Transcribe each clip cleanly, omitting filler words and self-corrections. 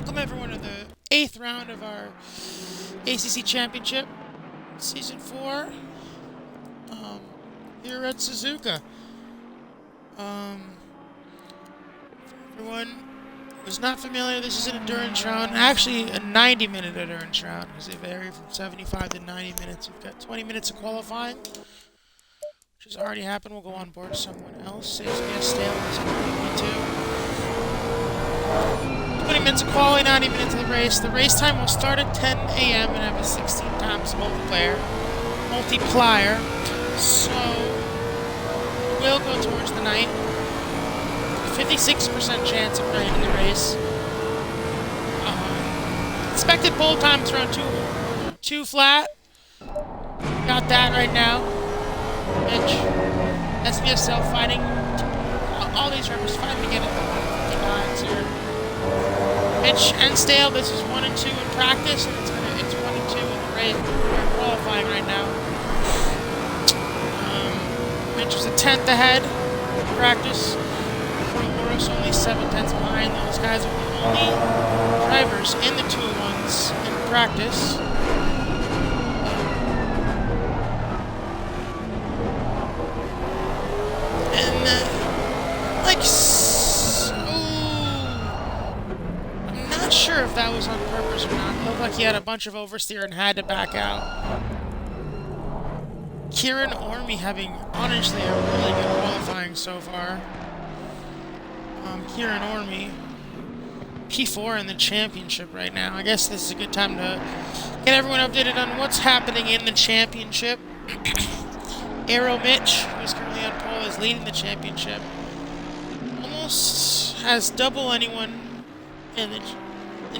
welcome everyone to the 8th round of our ACC Championship, Season 4, here at Suzuka. Everyone who's not familiar, this is an endurance round, actually a 90-minute endurance round, because they vary from 75 to 90 minutes. We've got 20 minutes of qualifying, which has already happened. We'll go on board someone else. Saves me a stale as we 20 minutes of quality, 90 minutes of the race. The race time will start at 10 a.m. and have a 16 times multiplier. So, we'll go towards the night. 56% chance of night in the race. Expected pole times around 2 flat. Got that right now. Mitch, SVSL fighting. All these drivers fighting to get it. 159s here. Mitch and Stale, this is 1 and 2 in practice, and it's 1 and 2 in the race. We're qualifying right now. Mitch is a 10th ahead in practice. Boros only 7/10 behind. Those guys are the only drivers in the 2-1s in practice. And not sure if that was on purpose or not. It looked like he had a bunch of oversteer and had to back out. Kieran Orme having, honestly, a really good qualifying so far. Kieran Orme, P4 in the championship right now. I guess this is a good time to get everyone updated on what's happening in the championship. ARL Mitch, who's currently on pole, is leading the championship. Almost has double anyone in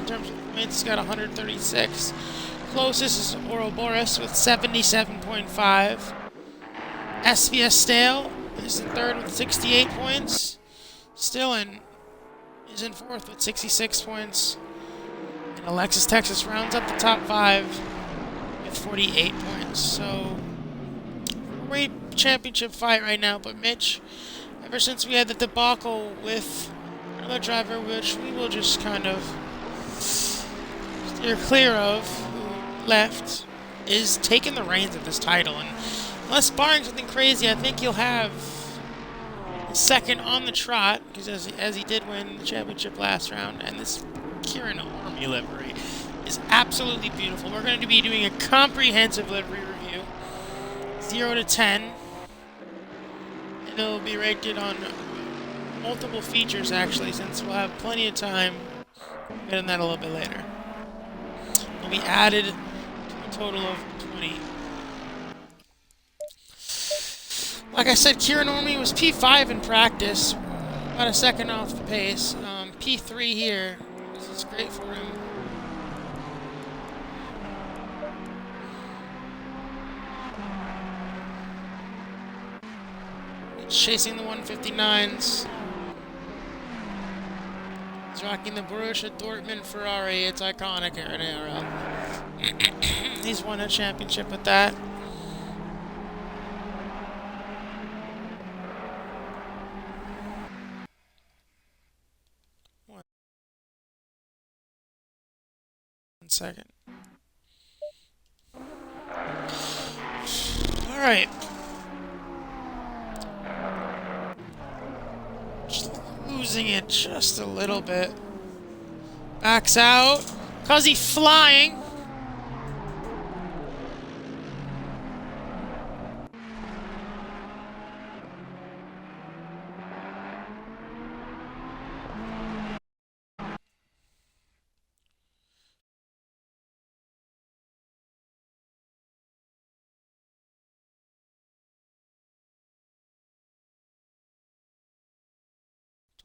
terms of points. He's got 136. Closest is Ouroboros with 77.5. SVS Stale is in third with 68 points. Still is in fourth with 66 points. And Alexis Texas rounds up the top 5 with 48 points. So, great championship fight right now. But Mitch, ever since we had the debacle with another driver, which we will just kind of steer clear of, who left, is taking the reins of this title. And unless barring something crazy, I think he'll have second on the trot, because as he did win the championship last round. And this Kieran Orme livery is absolutely beautiful. We're going to be doing a comprehensive livery review, 0 to 10, and it'll be rated on multiple features actually, since we'll have plenty of time. We'll get in that a little bit later. It'll be added to a total of 20. Like I said, Kieran Orme was P5 in practice, about a second off the pace. P3 here. This is great for him. He's chasing the 159s. He's rocking the Borussia Dortmund Ferrari. It's iconic here in ARL. He's won a championship with that. Second. Alright. Just losing it just a little bit. Backs out. Cause he's flying.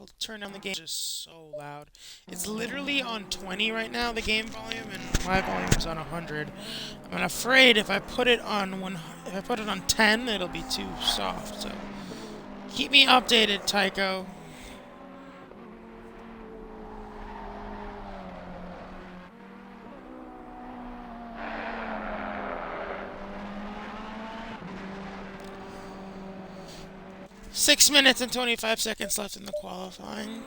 To turn down the game. It's just so loud. It's literally on 20 right now, the game volume, and my volume is on 100. I'm afraid if I put it on 10, it'll be too soft. So keep me updated, Tycho. Six minutes and 25 seconds left in the qualifying.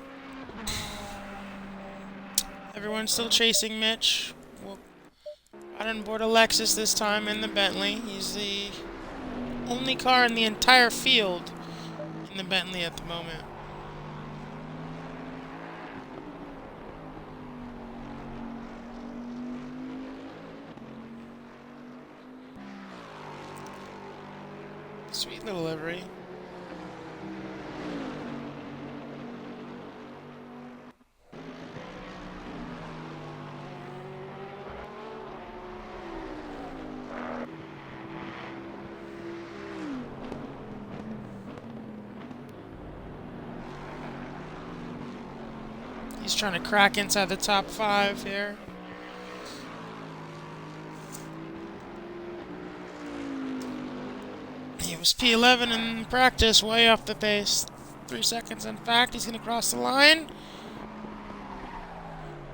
Everyone's still chasing Mitch. Well, out on board a Lexus this time in the Bentley. He's the only car in the entire field in the Bentley at the moment. Sweet little livery. He's trying to crack inside the top 5 here. He was P11 in practice, way off the pace. 3 seconds, in fact. He's going to cross the line.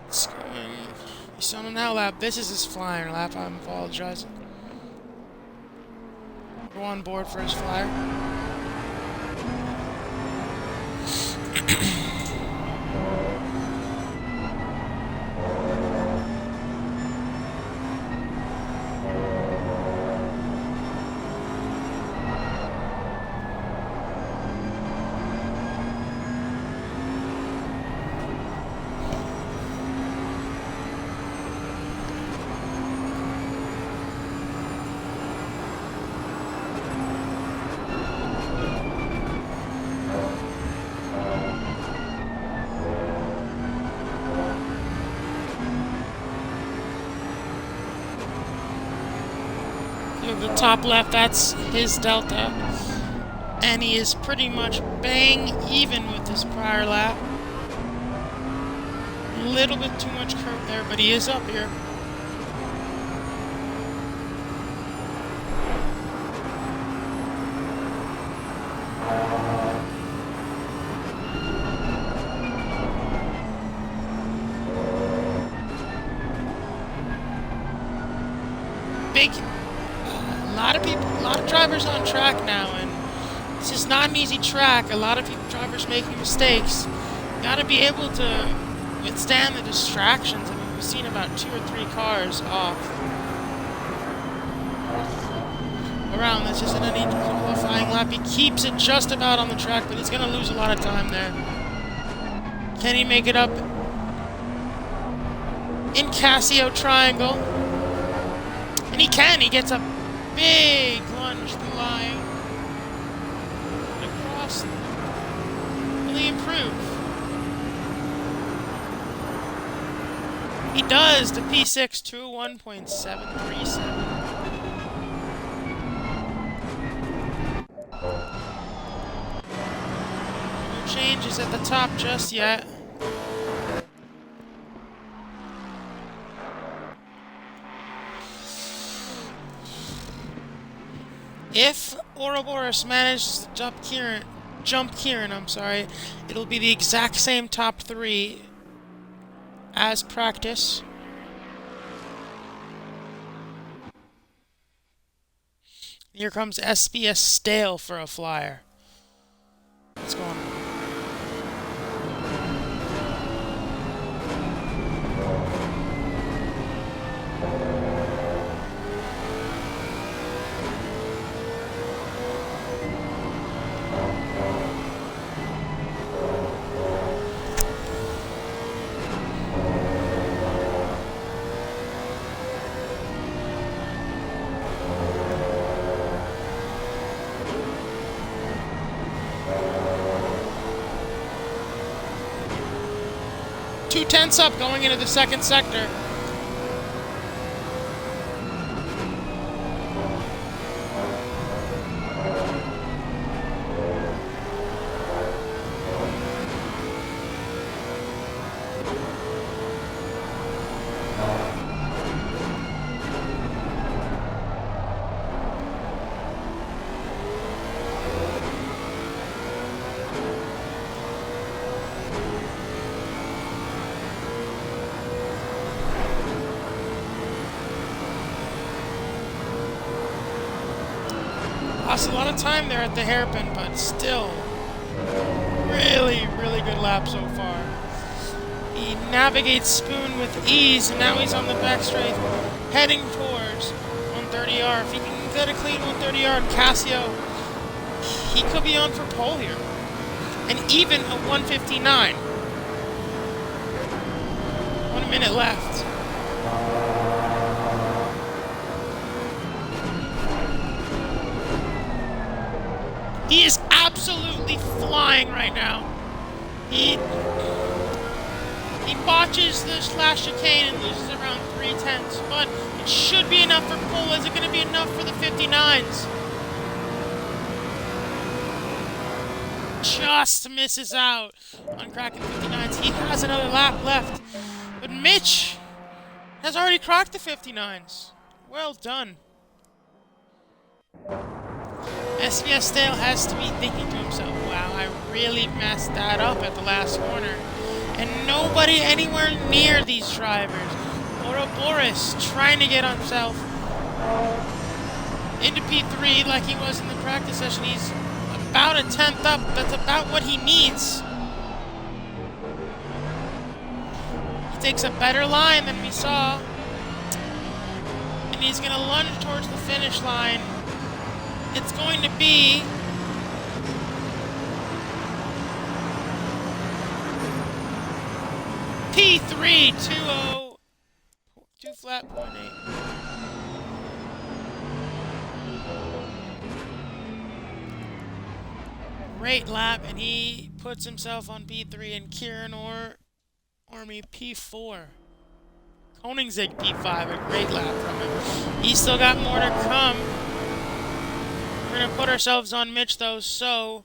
It's going... He's on an out lap. This is his flying lap. I'm apologizing. Go on board for his flyer. The top left, that's his delta, and he is pretty much bang even with his prior lap. A little bit too much curve there, but he is up here. Big. A lot of drivers on track now, and it's just not an easy track. A lot of drivers making mistakes. You gotta be able to withstand the distractions. I mean, we've seen about 2 or 3 cars off around. This isn't any qualifying lap. He keeps it just about on the track, but he's gonna lose a lot of time there. Can he make it up in Casio Triangle? And he can. He gets a big lunge to the line. Across. Will he improve? He does. The P6 to 1.737. No changes at the top just yet. If Ouroboros manages to jump Kieran, it'll be the exact same top 3 as practice. Here comes SBS Stale for a flyer. What's going on? Two-tenths up going into the second sector. Lost a lot of time there at the hairpin, but still, really, really good lap so far. He navigates Spoon with ease, and now he's on the back straight, heading towards 130R. If he can get a clean 130R, Casio, he could be on for pole here. And even a 159. 1 minute left. He is absolutely flying right now. He botches this last chicane and loses around 3/10, but it should be enough for pole. Is it going to be enough for the 59s? Just misses out on cracking 59s. He has another lap left, but Mitch has already cracked the 59s. Well done. SBS Stale has to be thinking to himself, wow, I really messed that up at the last corner. And nobody anywhere near these drivers. Ouroboros trying to get himself into P3 like he was in the practice session. He's about a 10th up. That's about what he needs. He takes a better line than we saw. And he's going to lunge towards the finish line. It's going to be P3 2-0 2 flat 0.8. Great lap, and he puts himself on P3, and Kieran Ormy P4. Koenigsegg P5, a great lap from him. He's still got more to come. We're going to put ourselves on Mitch, though, so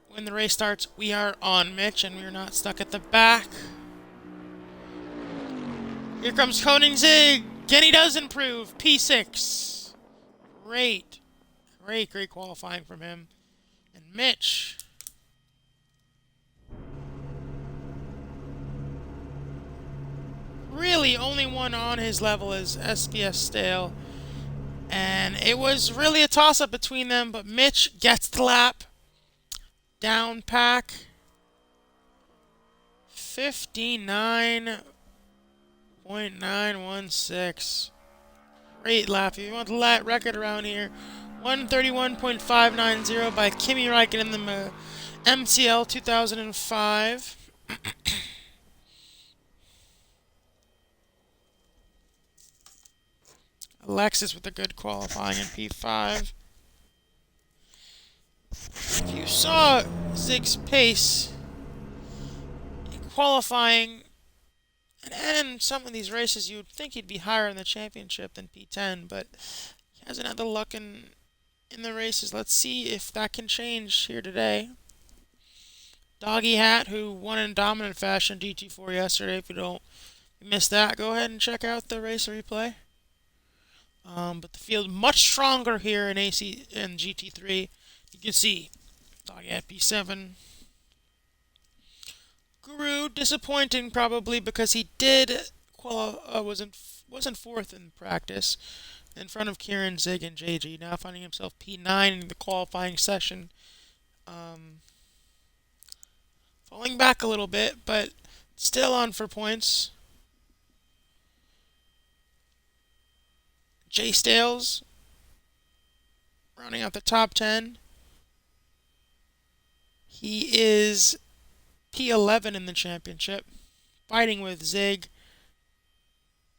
when the race starts, we are on Mitch, and we're not stuck at the back. Here comes Koenigsegg. Again, he does improve. P6. Great. Great qualifying from him. And Mitch. Really, only one on his level is SBS Stale. And it was really a toss-up between them, but Mitch gets the lap. Down pack. 59.916. Great lap. If you want the record around here, 131.590 by Kimi Räikkönen in the MCL 2005. Alexis with a good qualifying in P5. If you saw Zig's pace in qualifying and some of these races, you would think he'd be higher in the championship than P10, but he hasn't had the luck in the races. Let's see if that can change here today. Doggy Hat, who won in dominant fashion GT4 yesterday. If you missed that, go ahead and check out the race replay. But the field much stronger here in AC and GT3. You can see Doggy at P7. Guru disappointing probably because he did wasn't fourth in practice in front of Kieran, Zig, and JG. Now finding himself P9 in the qualifying session. Falling back a little bit, but still on for points. Jay Stales rounding out the top 10. He is P11 in the championship, fighting with Zig,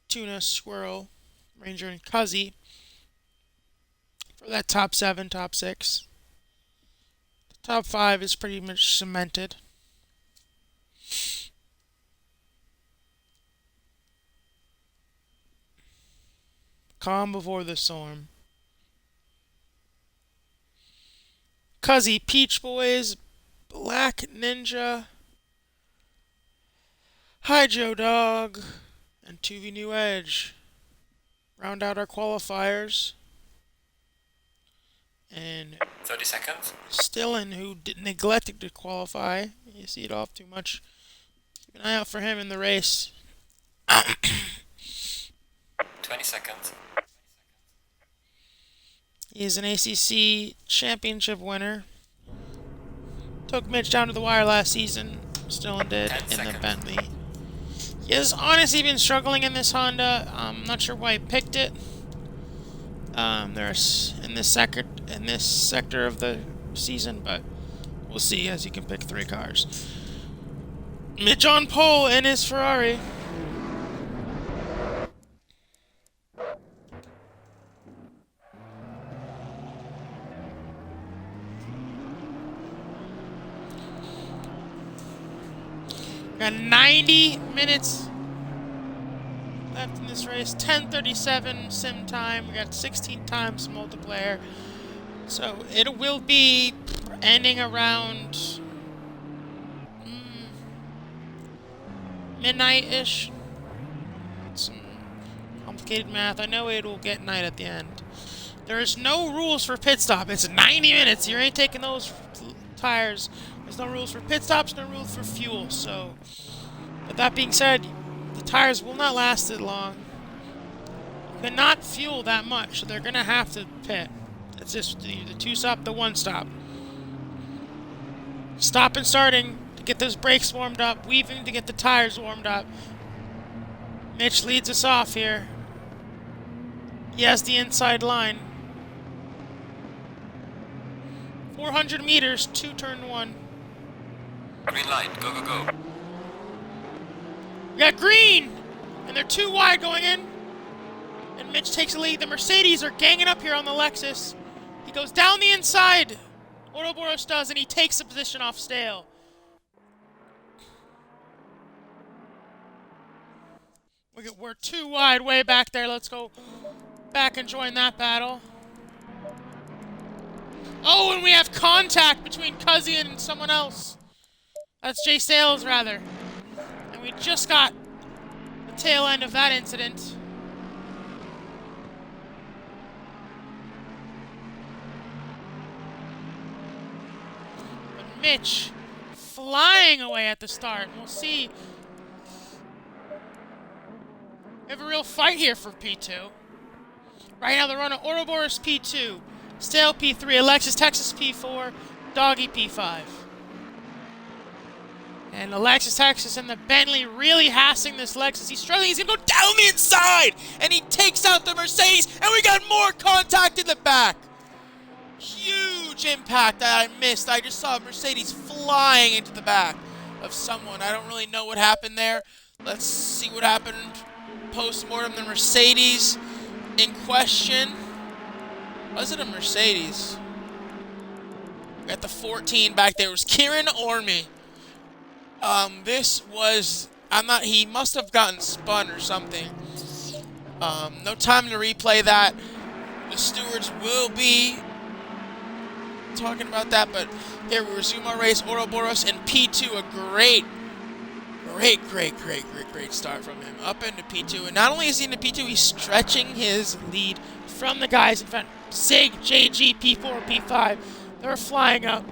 Tuna, Squirrel, Ranger, and Cuzzy for that top 7, top 6. The top 5 is pretty much cemented. Calm before the storm. Cuzzy, Peach Boys, Black Ninja, Hi Joe Dog, and Tuvi New Edge round out our qualifiers. And 30 seconds. Stillen, who neglected to qualify. You see it off too much. Keep an eye out for him in the race. 20 seconds. He is an ACC championship winner. Took Mitch down to the wire last season. Stillen did 10 in the seconds. Bentley. He has honestly been struggling in this Honda. I'm not sure why he picked it. There's in this sector of the season, but we'll see as he can pick 3 cars. Mitch on pole in his Ferrari. Got 90 minutes left in this race. 10:37 sim time. We got 16 times multiplayer. So it will be ending around midnight-ish. Some complicated math. I know it will get night at the end. There's no rules for pit stop. It's 90 minutes. You ain't taking those tires. There's no rules for pit stops, no rules for fuel. So, but that being said, the tires will not last as long. You cannot fuel that much, so they're gonna have to pit. It's just the 2-stop, the 1-stop. Stop and starting to get those brakes warmed up, weaving to get the tires warmed up. Mitch leads us off here. He has the inside line. 400 meters, 2 turn 1. Green light, go, go, go. We got green! And they're too wide going in. And Mitch takes the lead. The Mercedes are ganging up here on the Lexus. He goes down the inside. Ouroboros does, and he takes the position off Stale. We're too wide way back there. Let's go back and join that battle. Oh, and we have contact between Cuzzy and someone else. That's Jay Sales, rather. And we just got the tail end of that incident. But Mitch flying away at the start. We'll see. We have a real fight here for P2. Right now they're running Ouroboros P2, Stale P3, Alexis Texas P4, Doggy P5. And Alexis Texas and the Bentley really hassling this Lexus. He's struggling. He's going to go down the inside. And he takes out the Mercedes. And we got more contact in the back. Huge impact that I missed. I just saw Mercedes flying into the back of someone. I don't really know what happened there. Let's see what happened post-mortem. The Mercedes in question. Was it a Mercedes? We got the 14 back there. It was Kieran Orme. This was, he must have gotten spun or something. No time to replay that. The stewards will be talking about that, but here we resume our race. Ouroboros in P2, a great start from him. Up into P2, and not only is he into P2, he's stretching his lead from the guys in front. Sig, JG, P4, P5. They're flying up.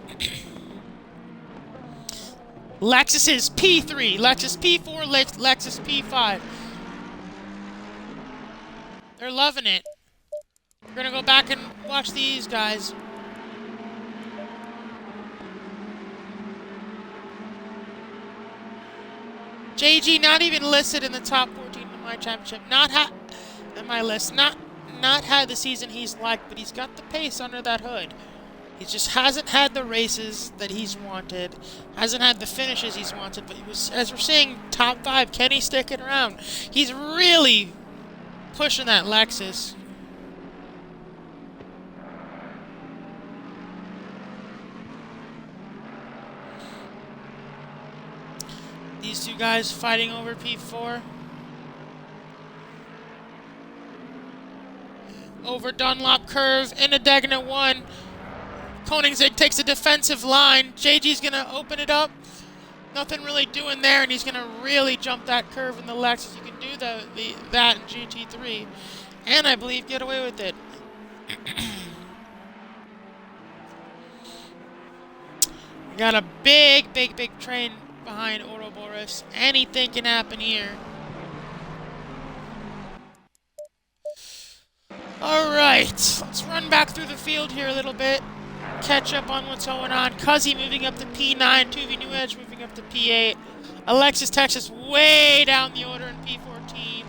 Lexus is P3, Lexus P4, Lexus P5. They're loving it. We're gonna go back and watch these guys. JG not even listed in the top 14 in my championship. Not in my list. Not had the season he's liked, but he's got the pace under that hood. He just hasn't had the races that he's wanted. Hasn't had the finishes he's wanted. But he was, as we're seeing, top 5. Can he stick it around? He's really pushing that Lexus. These two guys fighting over P4. Over Dunlop curve into Degna 1. Koenigsegg takes a defensive line. JG's going to open it up. Nothing really doing there, and he's going to really jump that curve in the Lexus. You can do that in GT3, and I believe get away with it. We got a big train behind Ouroboros. Anything can happen here. Alright, let's run back through the field here a little bit. catch up on what's going on. Cuzzy moving up to P9, Tuvi New Edge moving up to P8. Alexis Texas way down the order in P14.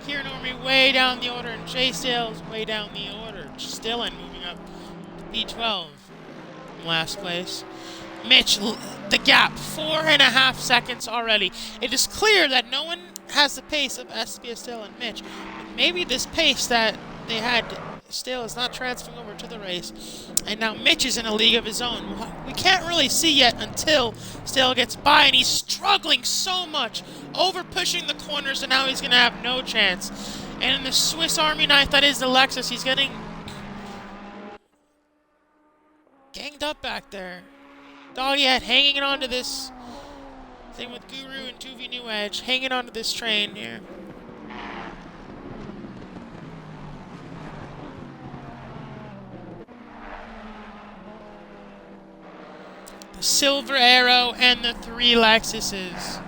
Kieran Orme way down the order, and Jay Sales way down the order. Stillen moving up to P12 in last place. Mitch, the gap, 4.5 seconds already. It is clear that no one has the pace of SBS Still and Mitch. But maybe this pace that they had still is not transferring over to the race. And now Mitch is in a league of his own. We can't really see yet until Still gets by, and he's struggling so much, over pushing the corners, and now he's going to have no chance. And in the Swiss Army knife that is the Lexus, he's getting ganged up back there. Doggyhead hanging on to this thing with Guru and Tuvi New Edge, hanging onto this train here. The Silver Arrow and the 3 Lexuses.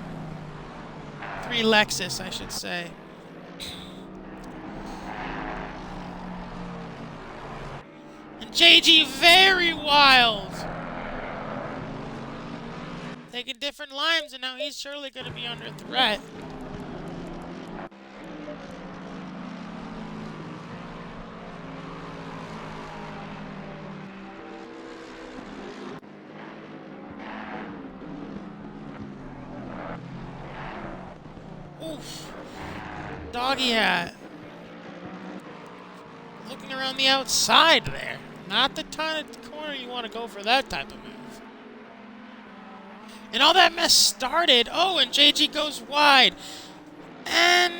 3 Lexus, I should say. And JG very wild. Taking different lines, and now he's surely going to be under threat. Oof. Doggy hat. Looking around the outside there. Not the kind of corner you want to go for that type of move. And all that mess started. Oh, and JG goes wide. And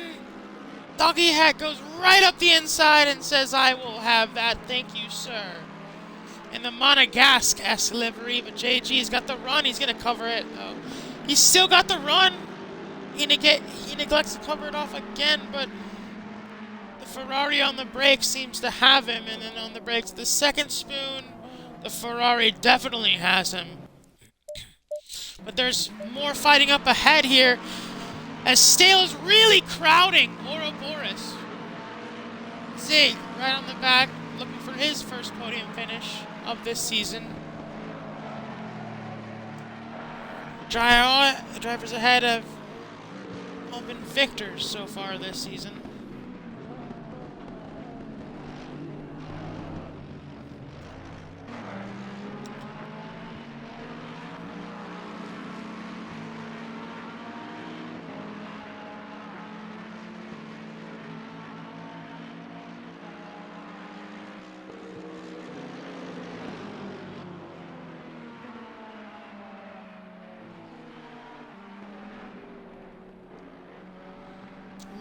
Doggy Hat goes right up the inside and says, "I will have that. Thank you, sir." In the Monegasque-esque livery, but JG's got the run. He's going to cover it. Oh, he's still got the run. He neglects to cover it off again, but the Ferrari on the brakes seems to have him. And then on the brakes, the second spoon, the Ferrari definitely has him. But there's more fighting up ahead here, as Stale is really crowding Ouroboros. Zig, right on the back, looking for his first podium finish of this season. The drivers ahead have all been victors so far this season.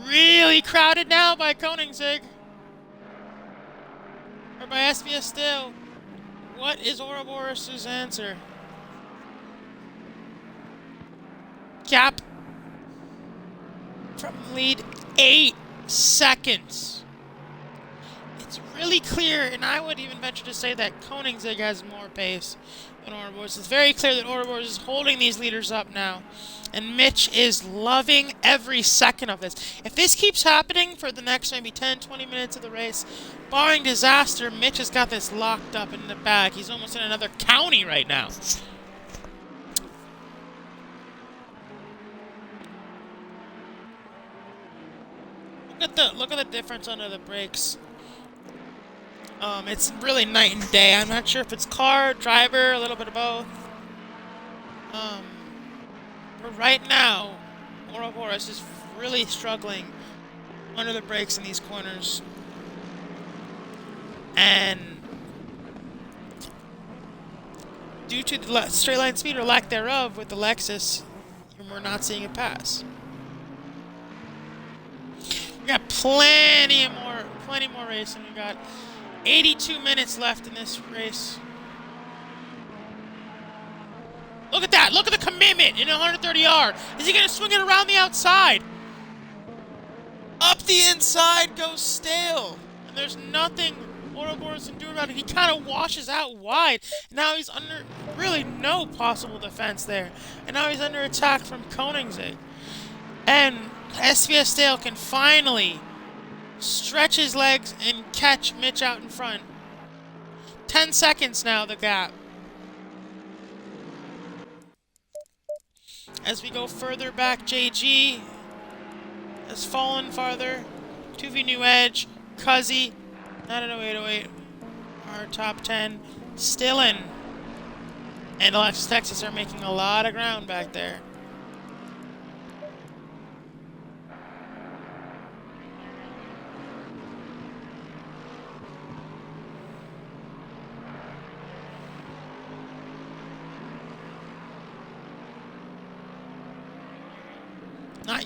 Really crowded now by Koenigsegg. Or by SBS Still. What is Ouroboros' answer? Gap from lead 8 seconds. It's really clear, and I would even venture to say that Koenigsegg has more pace than Ouroboros. It's very clear that Ouroboros is holding these leaders up now. And Mitch is loving every second of this. If this keeps happening for the next maybe 10, 20 minutes of the race, barring disaster, Mitch has got this locked up in the bag. He's almost in another county right now. Look at the difference under the brakes. It's really night and day. I'm not sure if it's car, driver, a little bit of both. But right now, Ouroboros is really struggling under the brakes in these corners. And due to the straight line speed or lack thereof with the Lexus, we're not seeing it pass. We got plenty more racing. We got 82 minutes left in this race. Look at that. Look at the commitment in 130R. Is he going to swing it around the outside? Up the inside goes Stale. And there's nothing Ouroboros can do about it. He kind of washes out wide. Now he's under really no possible defense there. And now he's under attack from Koenigsegg. And SBS Stale can finally stretch his legs and catch Mitch out in front. 10 seconds now, the gap. As we go further back, JG has fallen farther. 2V New Edge, Cuzzy, 90808, our top 10, still in. And Alexis Texas are making a lot of ground back there.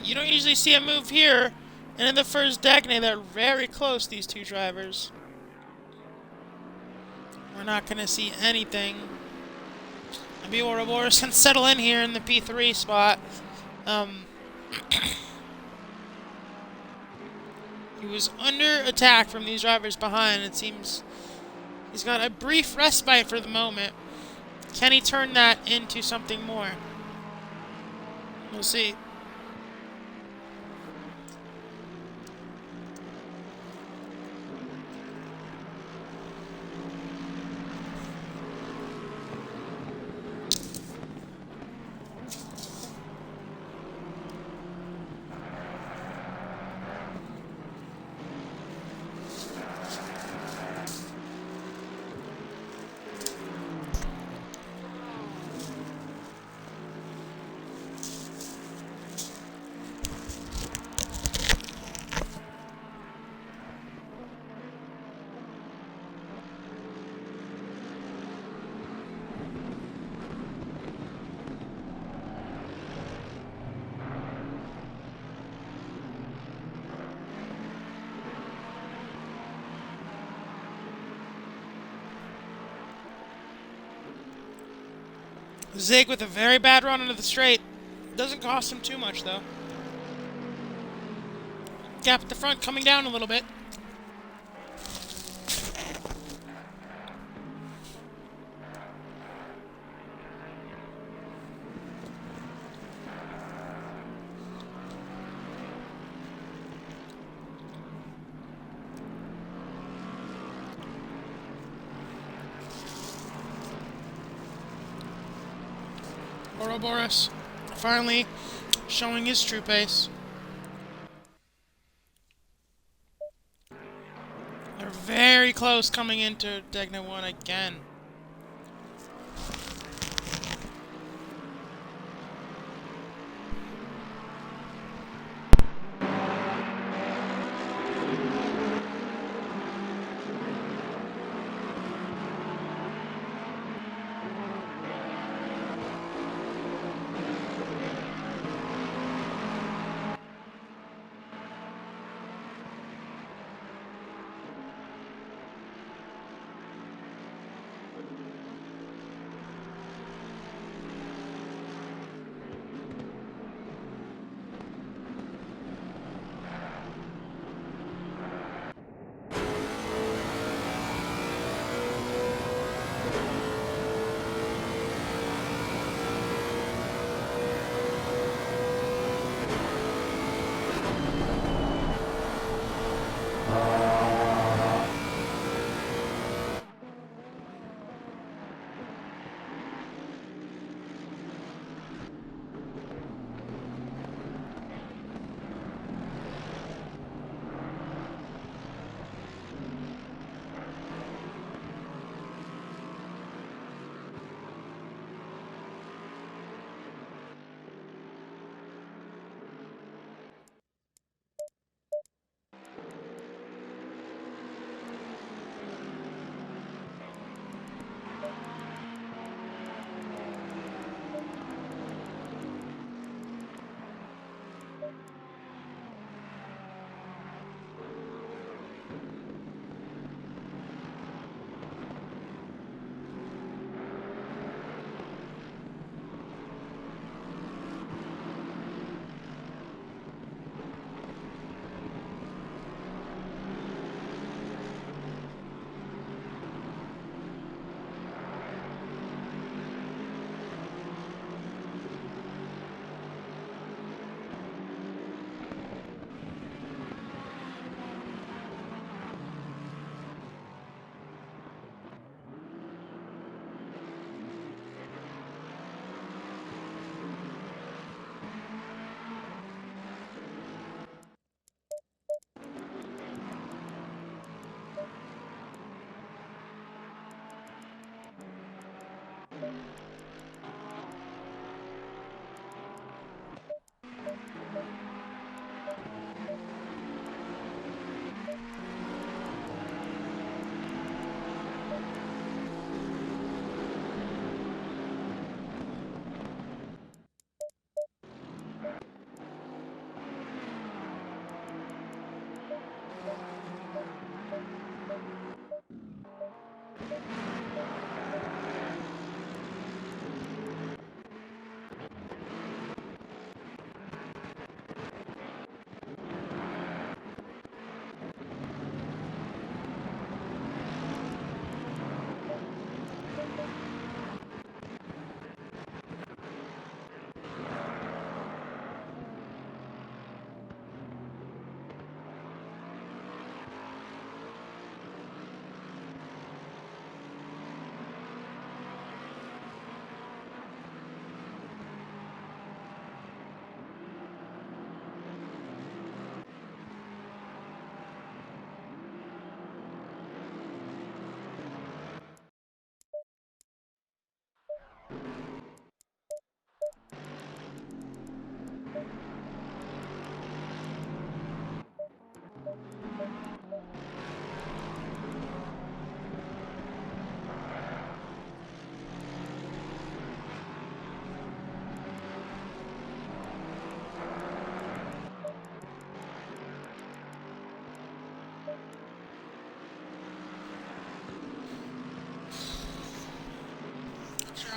You don't usually see a move here. And in the first decade, they're very close, these two drivers. We're not going to see anything. Maybe Ouroboros can settle in here in the P3 spot. He was under attack from these drivers behind. It seems he's got a brief respite for the moment. Can he turn that into something more? We'll see. Zig with a very bad run into the straight. Doesn't cost him too much, though. Gap at the front coming down a little bit. Ouroboros finally showing his true pace. They're very close coming into Degna 1 again.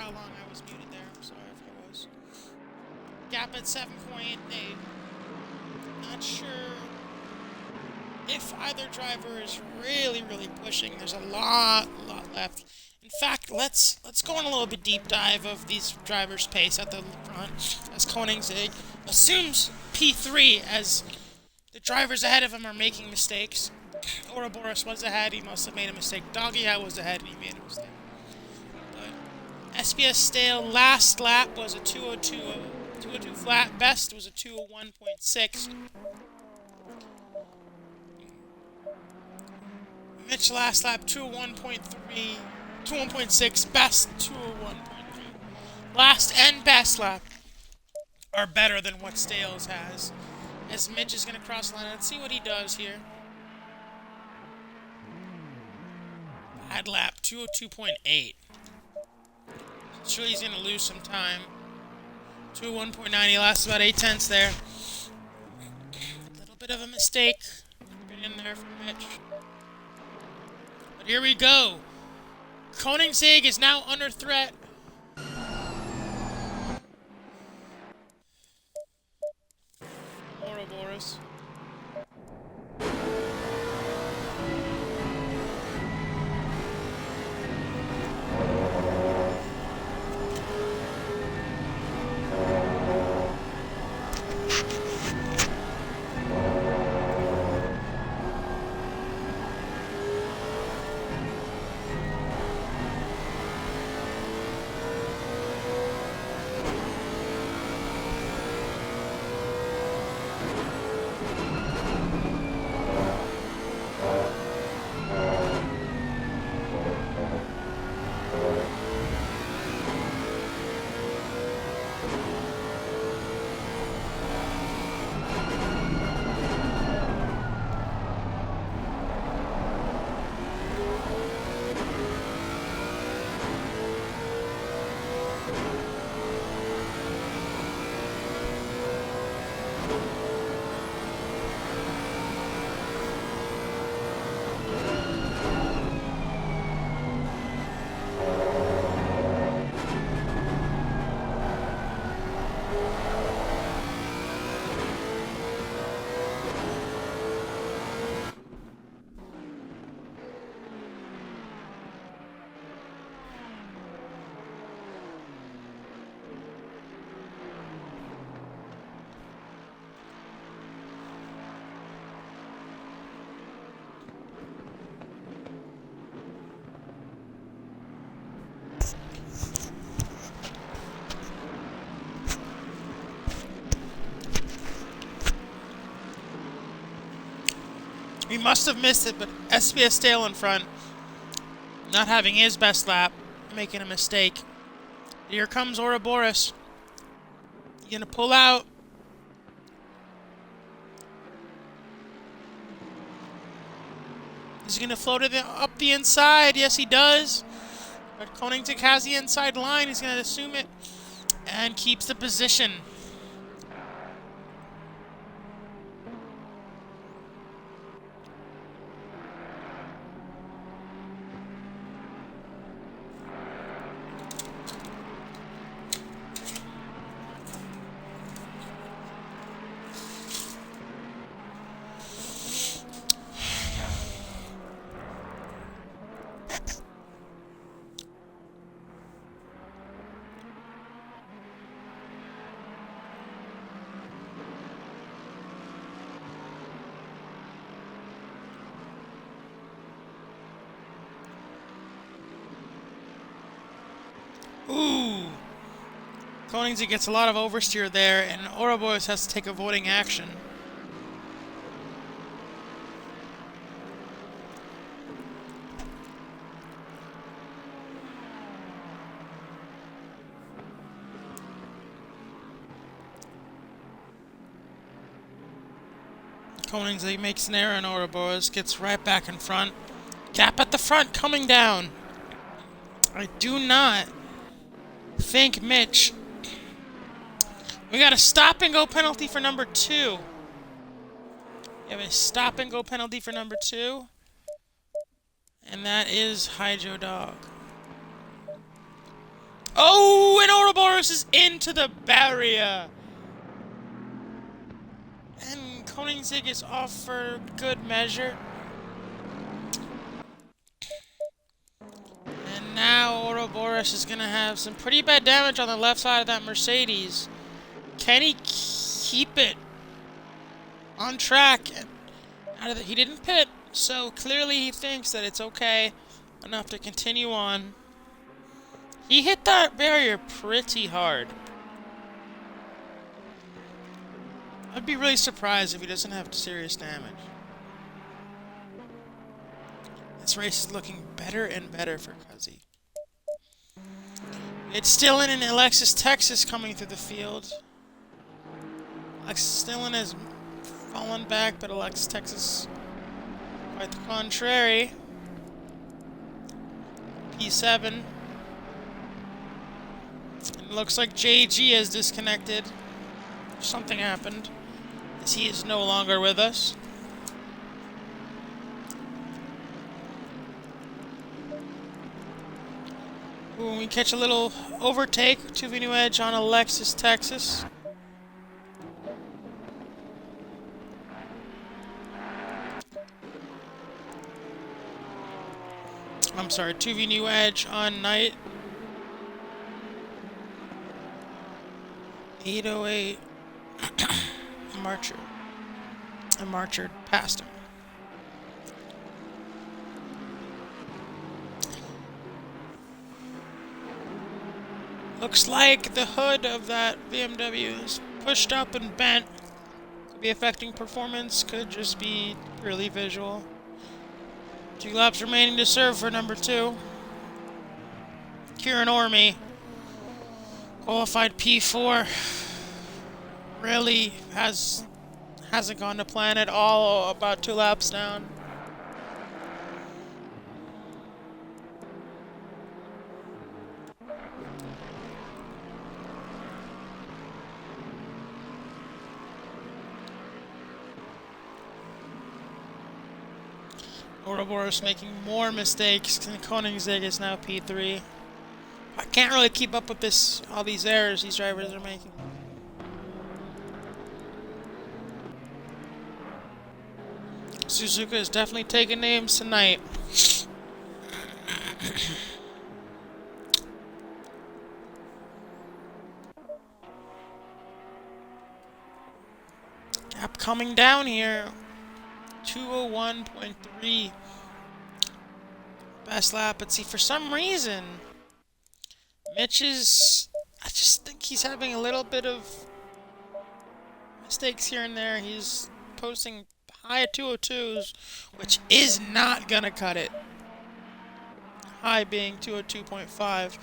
how long I was muted there. I'm sorry if I was. Gap at 7.8. Not sure if either driver is really pushing. There's a lot left. In fact, let's go on a little bit deep dive of these drivers' pace at the front as Koenigsegg assumes P3 as the drivers ahead of him are making mistakes. Ouroboros was ahead, he must have made a mistake. Doggy was ahead and he made a mistake. But SBS Stale last lap was a 202 flat. Best was a 201.6. Mitch last lap 201.3, 201.6. Best 201.3. Last and best lap are better than what Stales has. As Mitch is going to cross the line, let's see what he does here. Bad lap 202.8. Sure, he's going to lose some time. 201.9, he lost about 8/10 there. A little bit of a mistake in there from Mitch. But here we go. Koenigsegg is now under threat. Ouroboros. He must have missed it, but SBS Stale in front, not having his best lap, making a mistake. Here comes Ouroboros. He's going to pull out. He's going to float it up the inside. Yes, he does. But Koenigsegg has the inside line. He's going to assume it and keeps the position. Ooh! Koenigsegg gets a lot of oversteer there, and Ouroboros has to take avoiding action. Koenigsegg makes an error, and Ouroboros gets right back in front. Gap at the front coming down. I do not think Mitch. We got a stop and go penalty for number 2. We have a stop and go penalty for number 2. And that is Hydro Dog. Oh, and Ouroboros is into the barrier. And Koenigsegg is off for good measure. And now Ouroboros is going to have some pretty bad damage on the left side of that Mercedes. Can he keep it on track? He didn't pit, so clearly he thinks that it's okay enough to continue on. He hit that barrier pretty hard. I'd be really surprised if he doesn't have serious damage. This race is looking better and better for Cuzzy. It's Stillen and Alexis Texas coming through the field. Alexis Stillen has fallen back, but Alexis Texas, quite the contrary. P7. It looks like JG has disconnected. Something happened, as he is no longer with us. Ooh, we catch a little overtake, 2v new edge on Alexis Texas. I'm sorry, 2v new edge on Knight. 808. Marcher passed him. Looks like the hood of that BMW is pushed up and bent. Could be affecting performance, could just be purely visual. 2 laps remaining to serve for number 2. Kieran Orme, qualified P4. Really hasn't gone to plan at all, about 2 laps down. Ouroboros making more mistakes, and Koenigsegg is now P3. I can't really keep up with all these errors these drivers are making. Suzuka is definitely taking names tonight. Gap coming down here. 201.3. Best lap. But see, for some reason, I just think he's having a little bit of mistakes here and there. He's posting high 202s, which is not gonna cut it. High being 202.5.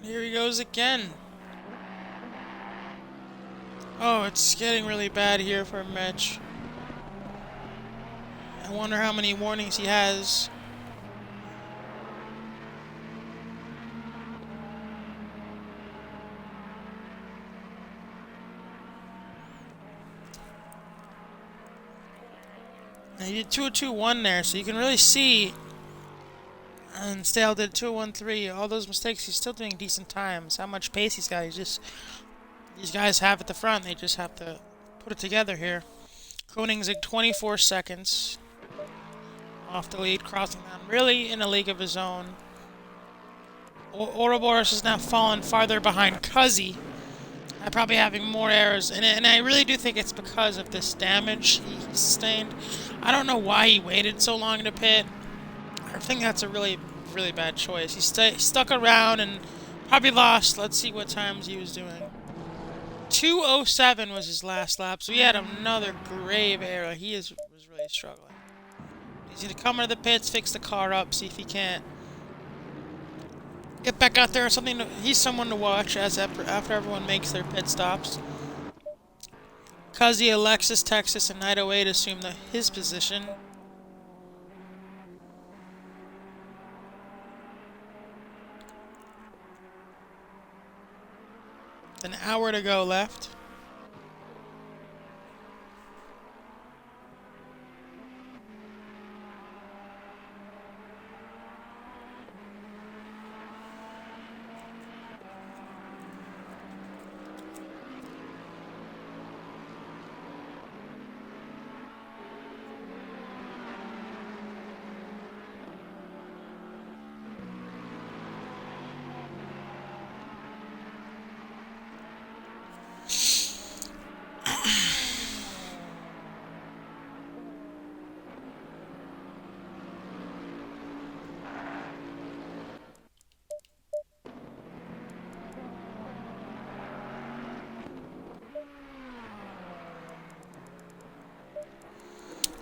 Here he goes again. Oh, it's getting really bad here for Mitch. I wonder how many warnings he has. Now, he did 202.1 there, so you can really see. And Stale did 201.3. All those mistakes, he's still doing decent times. How much pace he's got, these guys have at the front. They just have to put it together here. Koenigsegg 24 seconds off the lead, crossing down really in a league of his own. Ouroboros has now fallen farther behind Cuzzy. Probably having more errors, and I really do think it's because of this damage he sustained. I don't know why he waited so long to pit. I think that's a really, really bad choice. He stuck around and probably lost. Let's see what times he was doing. 2:07 was his last lap, so he had another grave error. He was really struggling. He's going to come into the pits, fix the car up, see if he can't get back out there. He's someone to watch as after everyone makes their pit stops. Cuzzy, Alexis, Texas, and 908 assume his position. An hour to go left.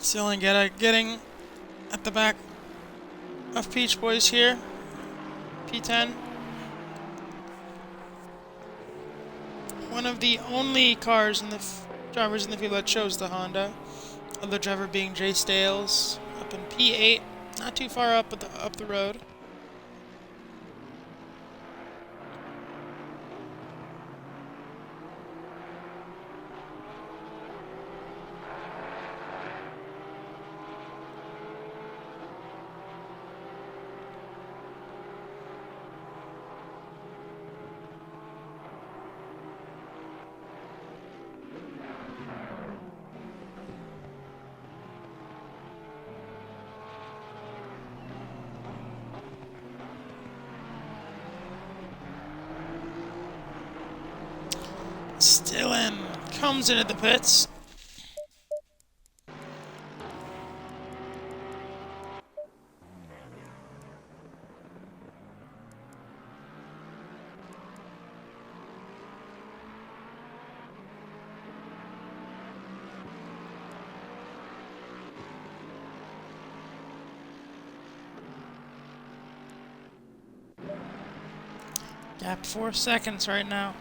Still getting at the back of Peach Boys here. P10. One of the only cars in the drivers in the field that chose the Honda. Other driver being Jay Stales up in P8, not too far up the road. Still in. Comes in at the pits. Gap 4 seconds right now.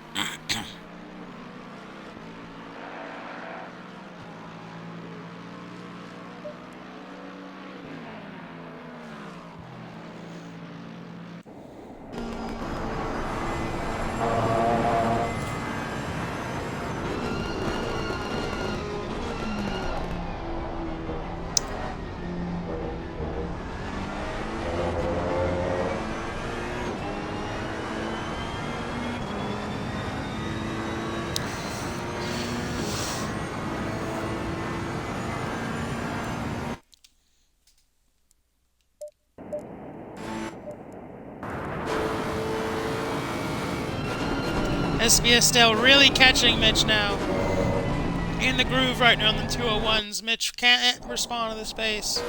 SBS still really catching Mitch now. In the groove right now on the 201s. Mitch can't respond to the space.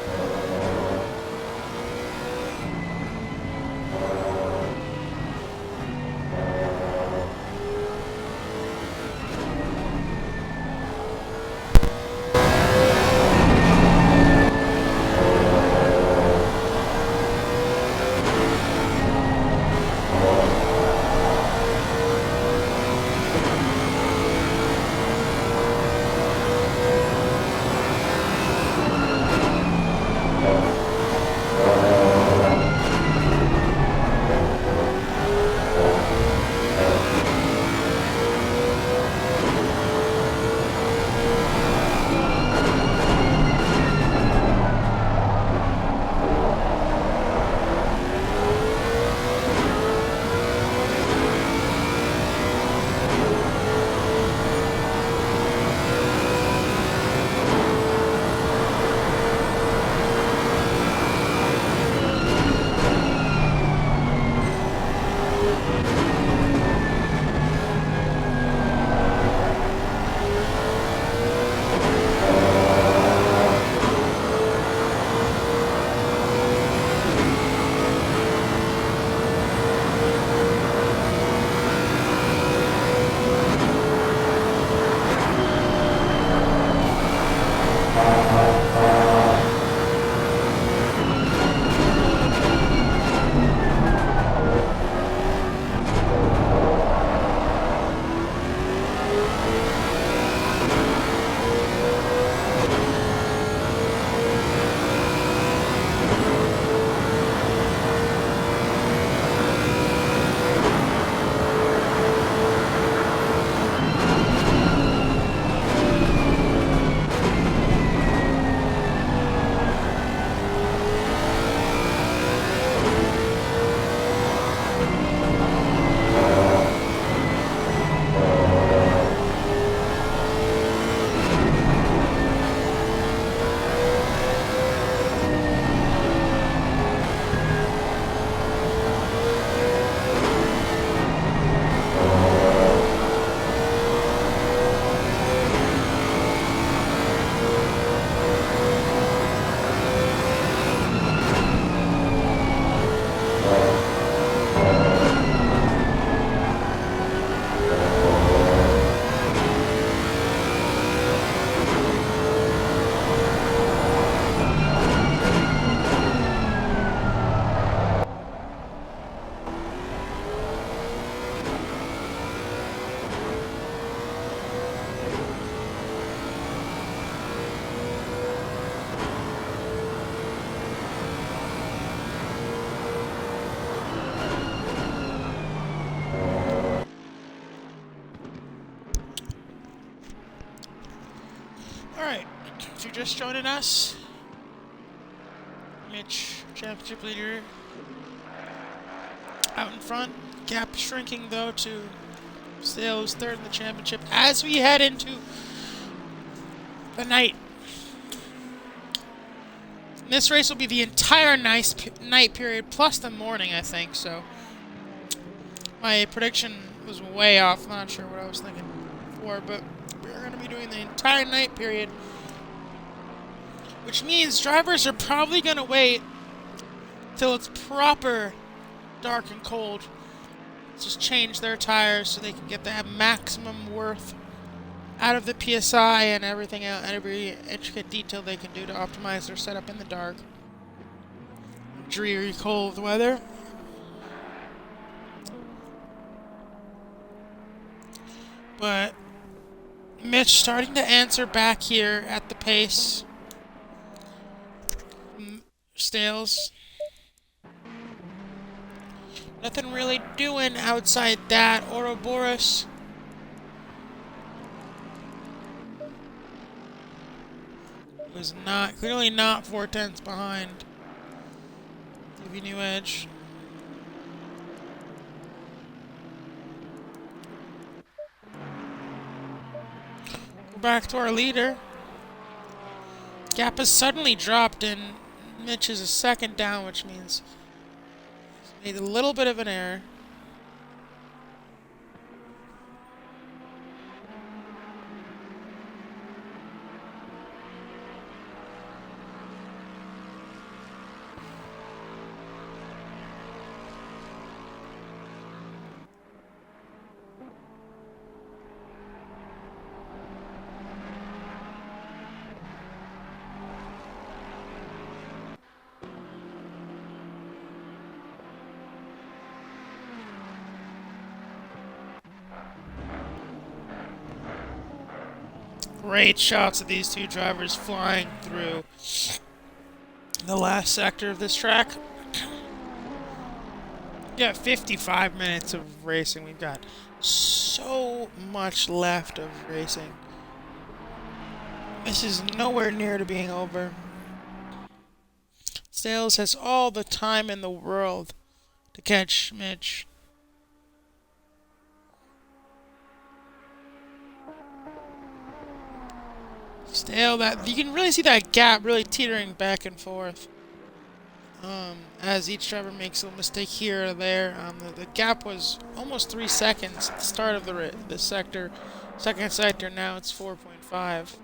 just joining us, Mitch, championship leader, out in front. Gap shrinking though to Sales third in the championship as we head into the night. This race will be the entire night period plus the morning, I think. So my prediction was way off. Not sure what I was thinking before, but we're going to be doing the entire night period, which means drivers are probably going to wait till it's proper dark and cold. Just change their tires so they can get that maximum worth out of the PSI and everything else, and every intricate detail they can do to optimize their setup in the dark. Dreary cold weather. But Mitch starting to answer back here at the pace. Stales. Nothing really doing outside that. Ouroboros was not, clearly not 4/10 behind. TV New Edge. Go back to our leader. Gap has suddenly dropped and Mitch is a second down, which means he's made a little bit of an error. Great shots of these two drivers flying through the last sector of this track. Yeah, 55 minutes of racing. We've got so much left of racing. This is nowhere near to being over. Sales has all the time in the world to catch Mitch. Still, that you can really see that gap really teetering back and forth as each driver makes a little mistake here or there. The gap was almost 3 seconds at the start of the sector, second sector. Now it's 4.5.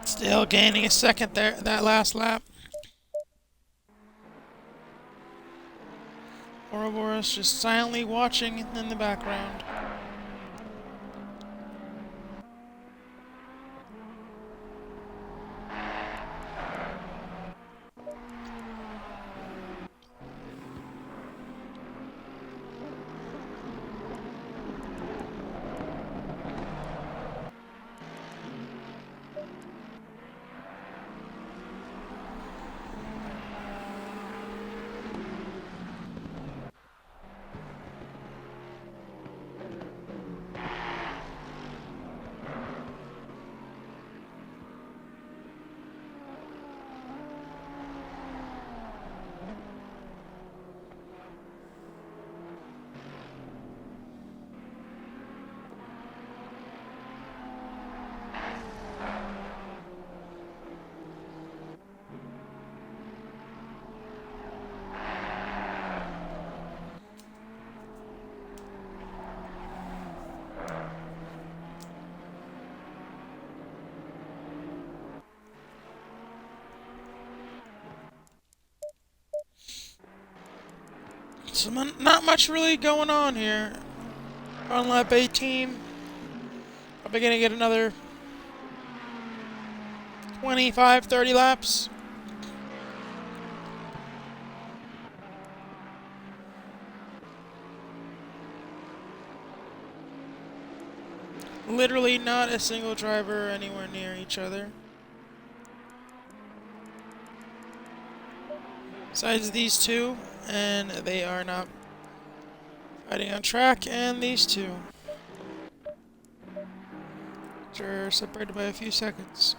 Still gaining a second there, that last lap. Ouroboros just silently watching in the background. So not much really going on here. On lap 18. Probably gonna get another 25, 30 laps. Literally not a single driver anywhere near each other. Besides these two, and they are not fighting on track, and these two, which are separated by a few seconds.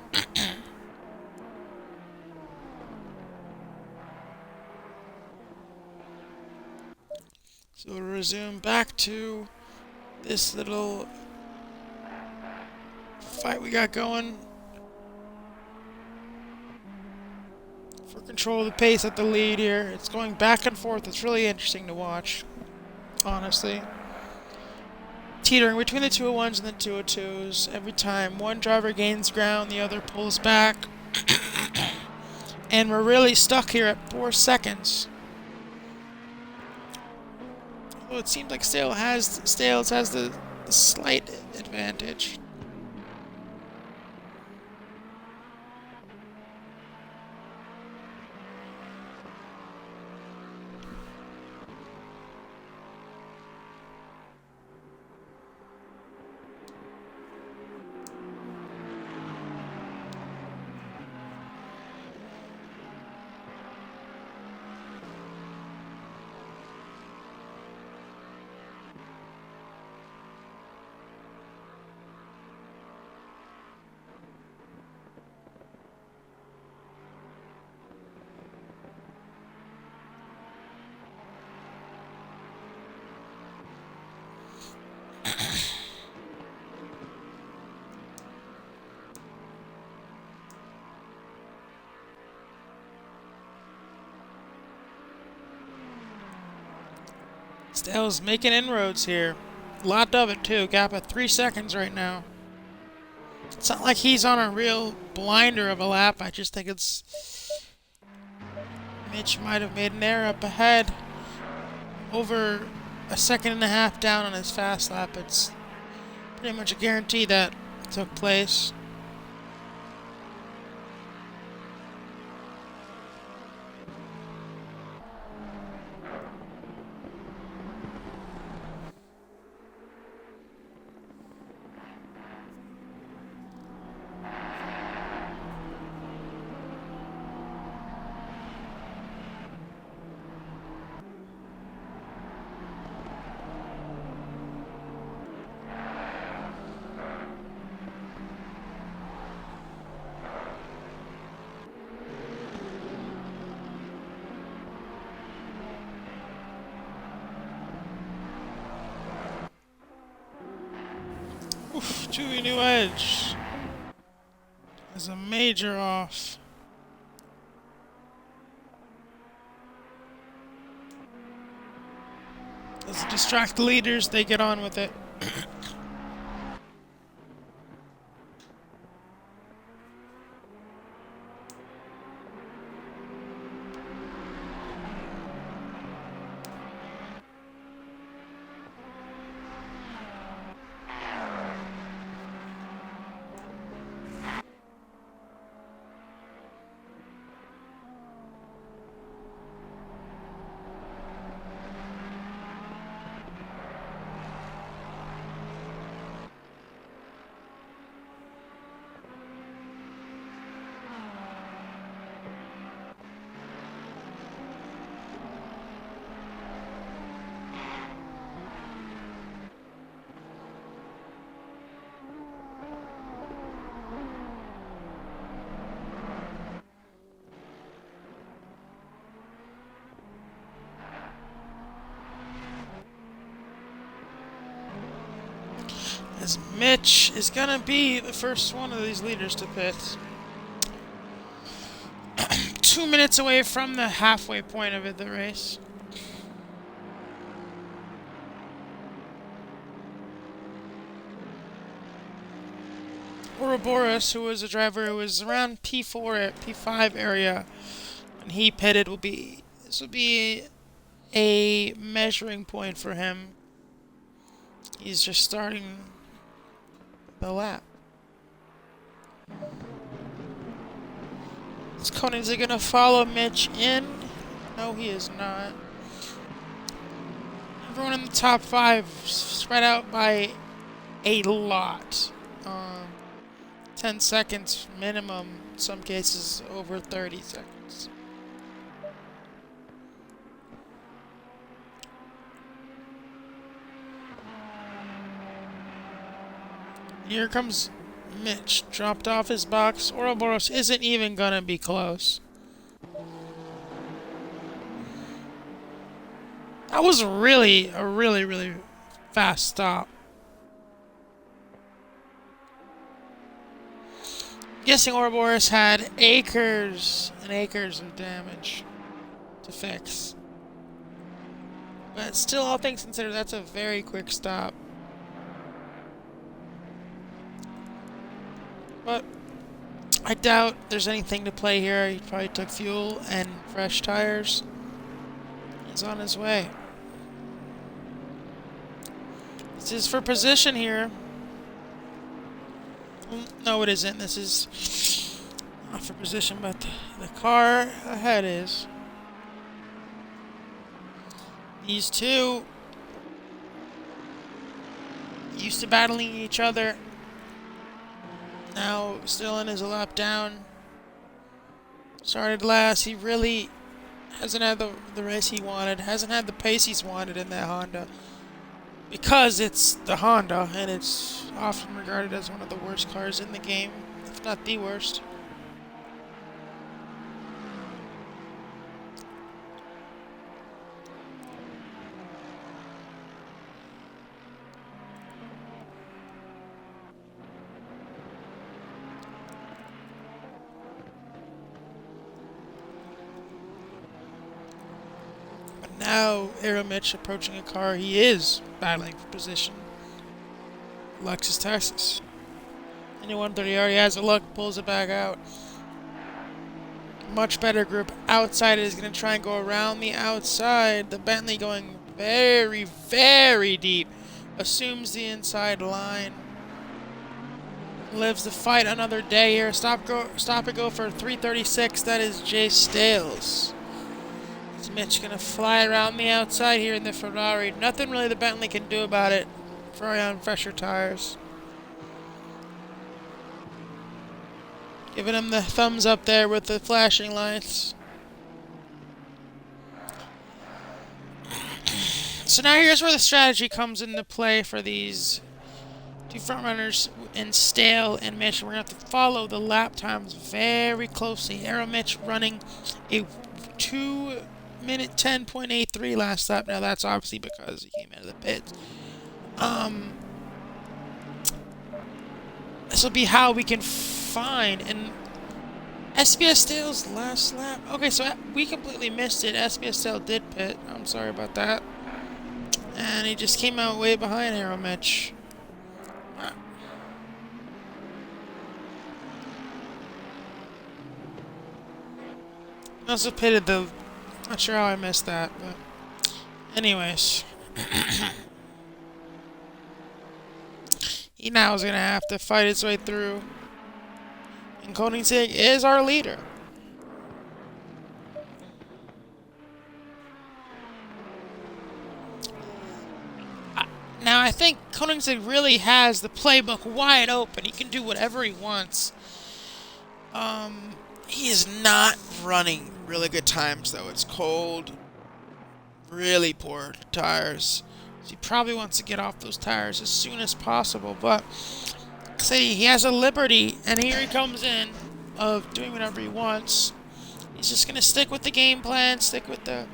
So we'll resume back to this little fight we got going for control of the pace at the lead here. It's going back and forth. It's really interesting to watch, honestly. Teetering between the 201s and the 202s. Every time one driver gains ground, the other pulls back. And we're really stuck here at 4 seconds. Although it seems like Stales has the slight advantage. Stales making inroads here. A lot of it too. Gap at 3 seconds right now. It's not like he's on a real blinder of a lap. I just think it's Mitch might have made an error up ahead. Over a second and a half down on his fast lap. It's pretty much a guarantee that took place. Oof, Chewy New Edge is a major off. Doesn't distract the leaders, they get on with it. As Mitch is gonna be the first one of these leaders to pit. 2 minutes away from the halfway point of the race. Ouroboros, who was a driver who was around P4 at P5 area, and he pitted, this will be a measuring point for him. He's just starting the lap. Is Koenigsegg going to follow Mitch in? No, he is not. Everyone in the top 5 spread out by a lot. 10 seconds minimum, in some cases over 30 seconds. Here comes Mitch, dropped off his box. Ouroboros isn't even gonna be close. That was really a really fast stop. Guessing Ouroboros had acres and acres of damage to fix. But still, all things considered, that's a very quick stop. But I doubt there's anything to play here. He probably took fuel and fresh tires. He's on his way. This is for position here. No, it isn't. This is not for position, but the car ahead is. These two used to battling each other. Now, Stillen is a lap down. Started last. He really hasn't had the race he wanted. Hasn't had the pace he's wanted in that Honda. Because it's the Honda, and it's often regarded as one of the worst cars in the game, if not the worst. Now, Mitch approaching a car he is battling for position. Lexus Texas. Anyone that he already has a look, pulls it back out. Much better group outside is going to try and go around the outside. The Bentley going very deep. Assumes the inside line. Lives the fight another day here. Stop and go for 336. That is Jay Stales. Is Mitch going to fly around the outside here in the Ferrari? Nothing really the Bentley can do about it. Ferrari on fresher tires. Giving him the thumbs up there with the flashing lights. So now here's where the strategy comes into play for these two front runners in Stale and Mitch. We're going to have to follow the lap times very closely. Aero Mitch running a 2-minute 10.83 last lap. Now that's obviously because he came out of the pits. This will be how we can find and SBS Stale's last lap. Okay, so we completely missed it. SBS Stale did pit. I'm sorry about that. And he just came out way behind Aero Mitch. Also pitted the. Not sure how I missed that, but anyways. He now is going to have to fight his way through. And Koenigsegg is our leader. Now, I think Koenigsegg really has the playbook wide open. He can do whatever he wants. He is not running really good times, though. It's cold. Really poor tires. He probably wants to get off those tires as soon as possible, but say he has a liberty, and here he comes in of doing whatever he wants. He's just gonna stick with the game plan, stick with the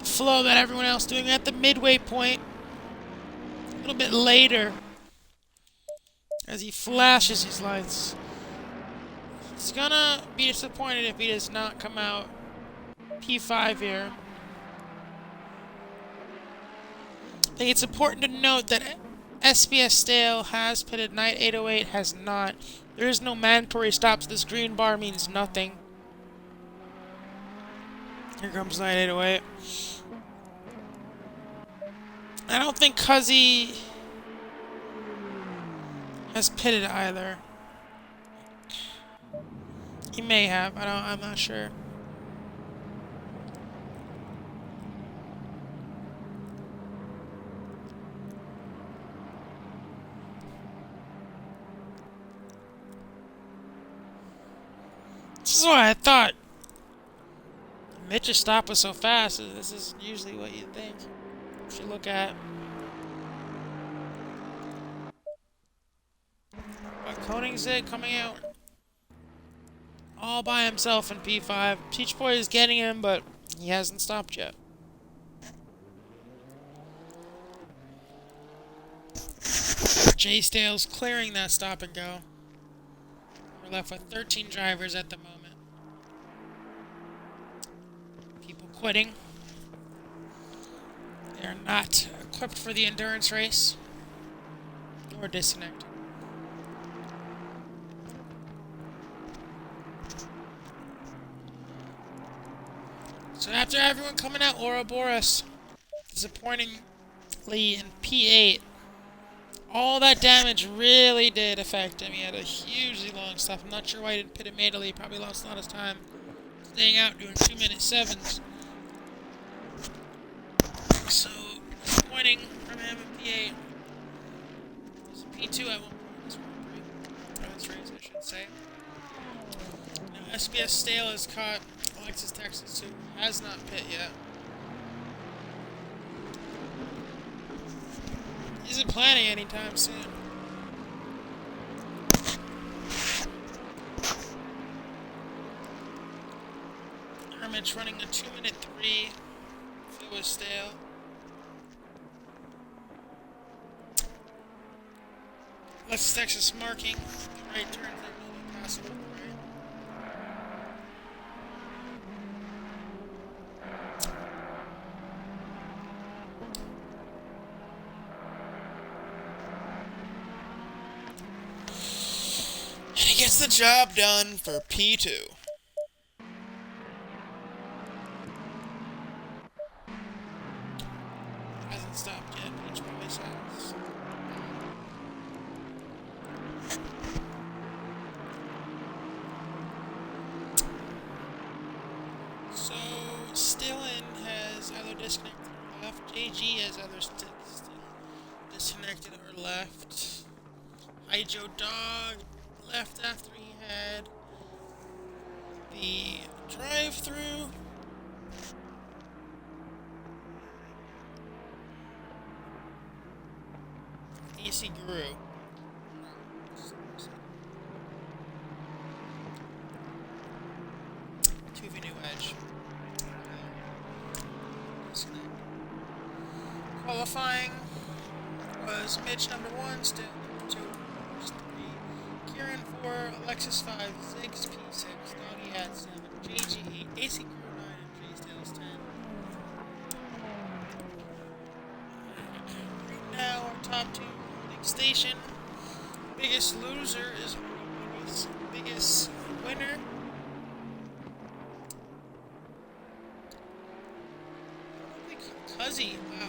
flow that everyone else is doing at the midway point. A little bit later, as he flashes his lights. He's gonna be disappointed if he does not come out P5 here. I think it's important to note that SBS Stale has pitted, Knight 808 has not. There is no mandatory stops. This green bar means nothing. Here comes Knight 808. I don't think Cuzzy has pitted either. He may have. I'm not sure. This is why I thought Mitch's stop was so fast. This is usually what you'd think. You should look at. But Koenigsegg coming out all by himself in P5. Peach Boy is getting him, but he hasn't stopped yet. Jay Stales clearing that stop and go. We're left with 13 drivers at the moment. People quitting. They're not equipped for the endurance race. Or disconnecting. So after everyone coming out, Ouroboros, disappointingly in P8, all that damage really did affect him. He had a hugely long stop. I'm not sure why he didn't pit immediately. He probably lost a lot of time staying out doing 2-minute 7s. So, disappointing from him in P8. He's in P2 at one point. This race, I should say. Now, SBS Stale has caught Alexis Texas, who has not pit yet. He isn't planning anytime soon. Hermit's running a 2-minute 3 if it was Stale. Alexis Texas marking the right turn there will be passable. And he gets the job done for P2. Hasn't stopped yet, Peach Boys has. So, Stillin has either disconnected or left. JG has either disconnected or left. Joe Dog left after he had the drive-through. AC Guru. Tuvi New Edge. Qualifying was Mitch number 1, Still 2, 3, Kieran 4, Alexis 5, Ziggs P6, Doggy at 7, JG 8, AC Guru 9, and J Styles 10. Right now, our top 2 holding station. Biggest loser is biggest winner. Cuzzy, wow.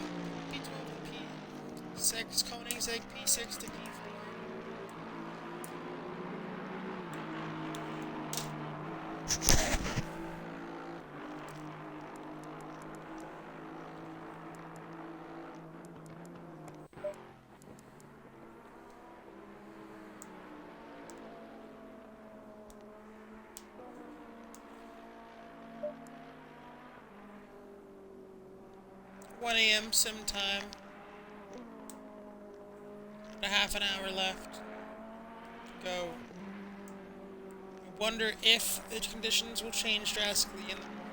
P12 to P6, Koenigsegg P6 to P4. A.m. sim time. A half an hour left. Go. I wonder if the conditions will change drastically in the morning.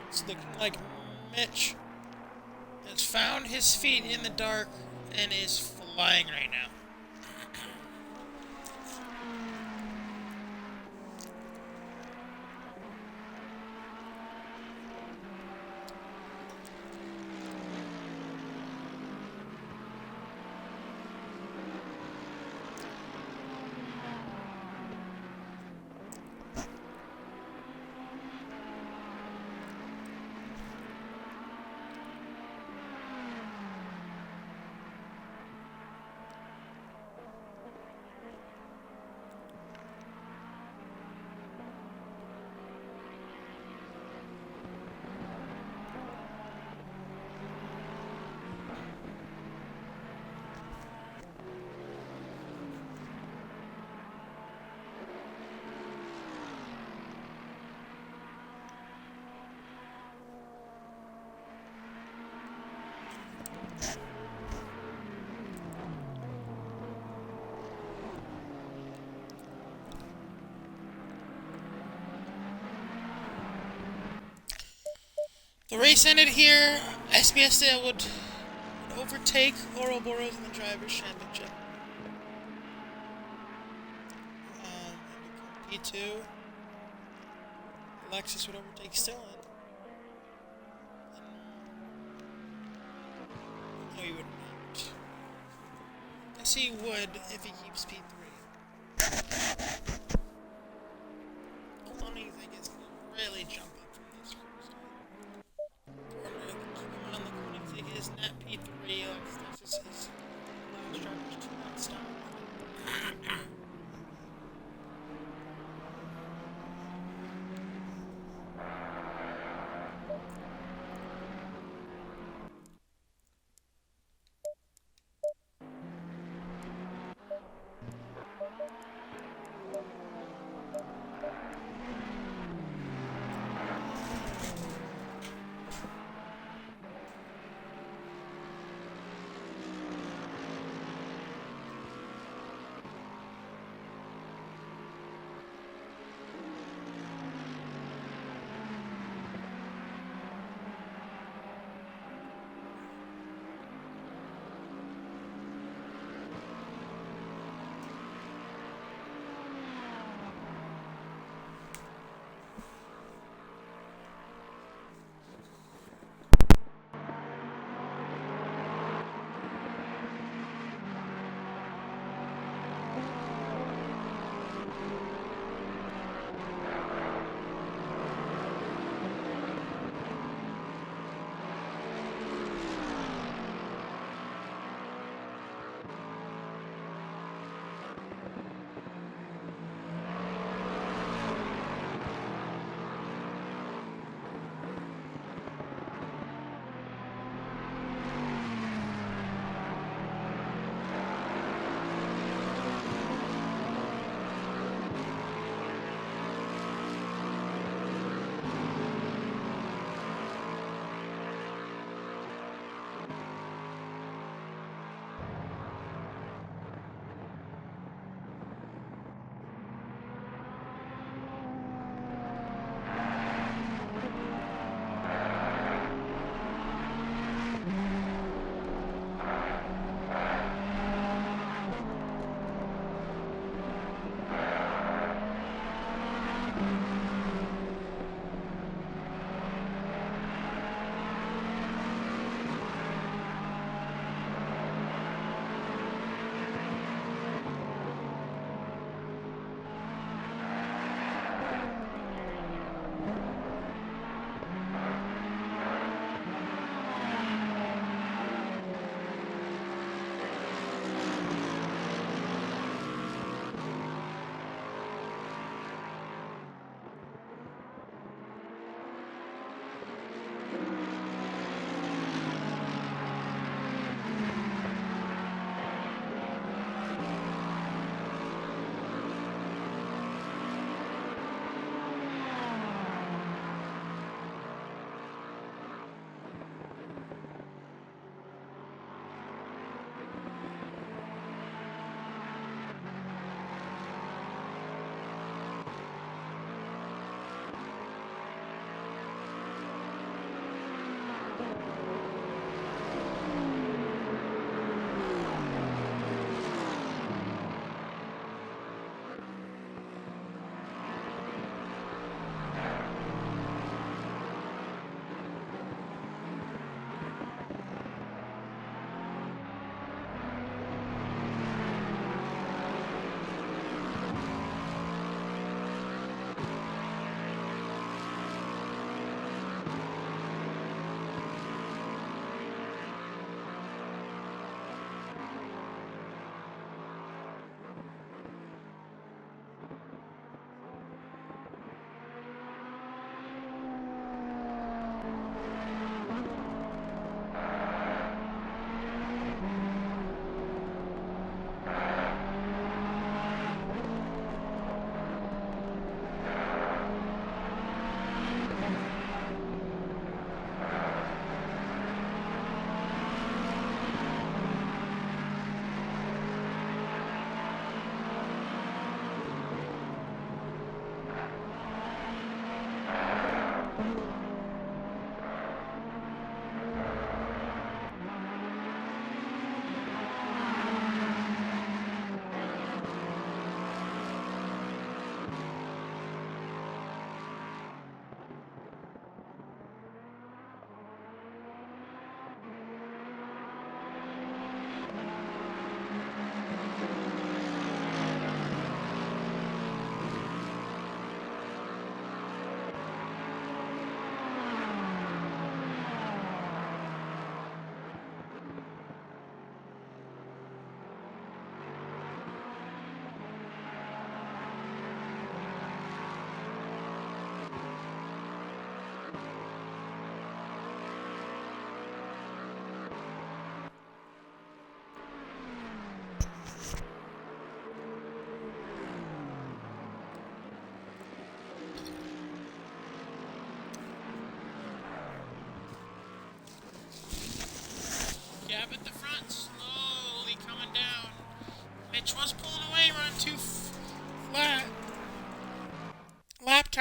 It's looking like Mitch has found his feet in the dark and is flying right now. The race ended here. SBS would overtake Ouroboros in the Drivers' Championship. And become P2. Alexis would overtake Stillen. No, he would not. Yes, he would if he keeps P3. Maloney, I guess, really jump up from this cruise. Keep him on the Koenigsegg is net P3. This is his last driver's to not stop.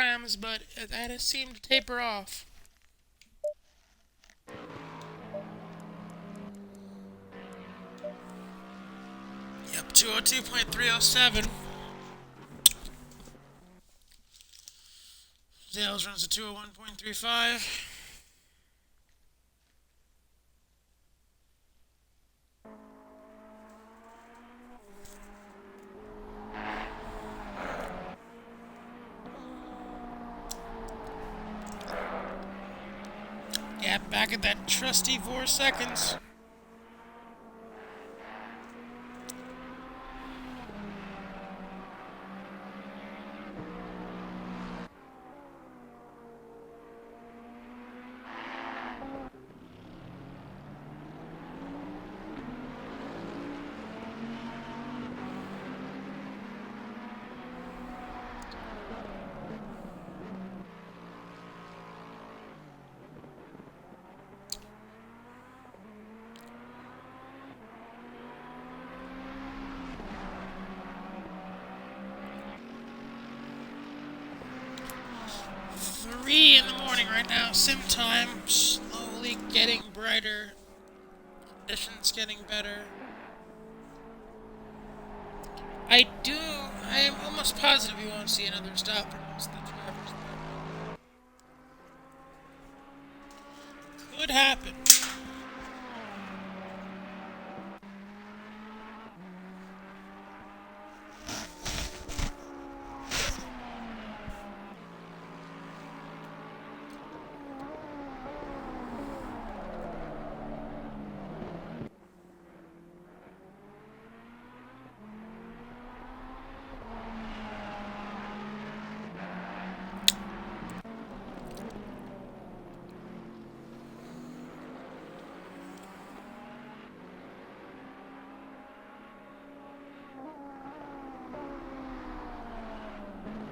times, but that has seemed to taper off. Yep, 202.307. Dales runs a 201.35. Yeah, back at that trusty 4 seconds. In the morning right now, sim time, slowly getting brighter, conditions getting better. I am almost positive you won't see another stop for most of the drivers. Could happen.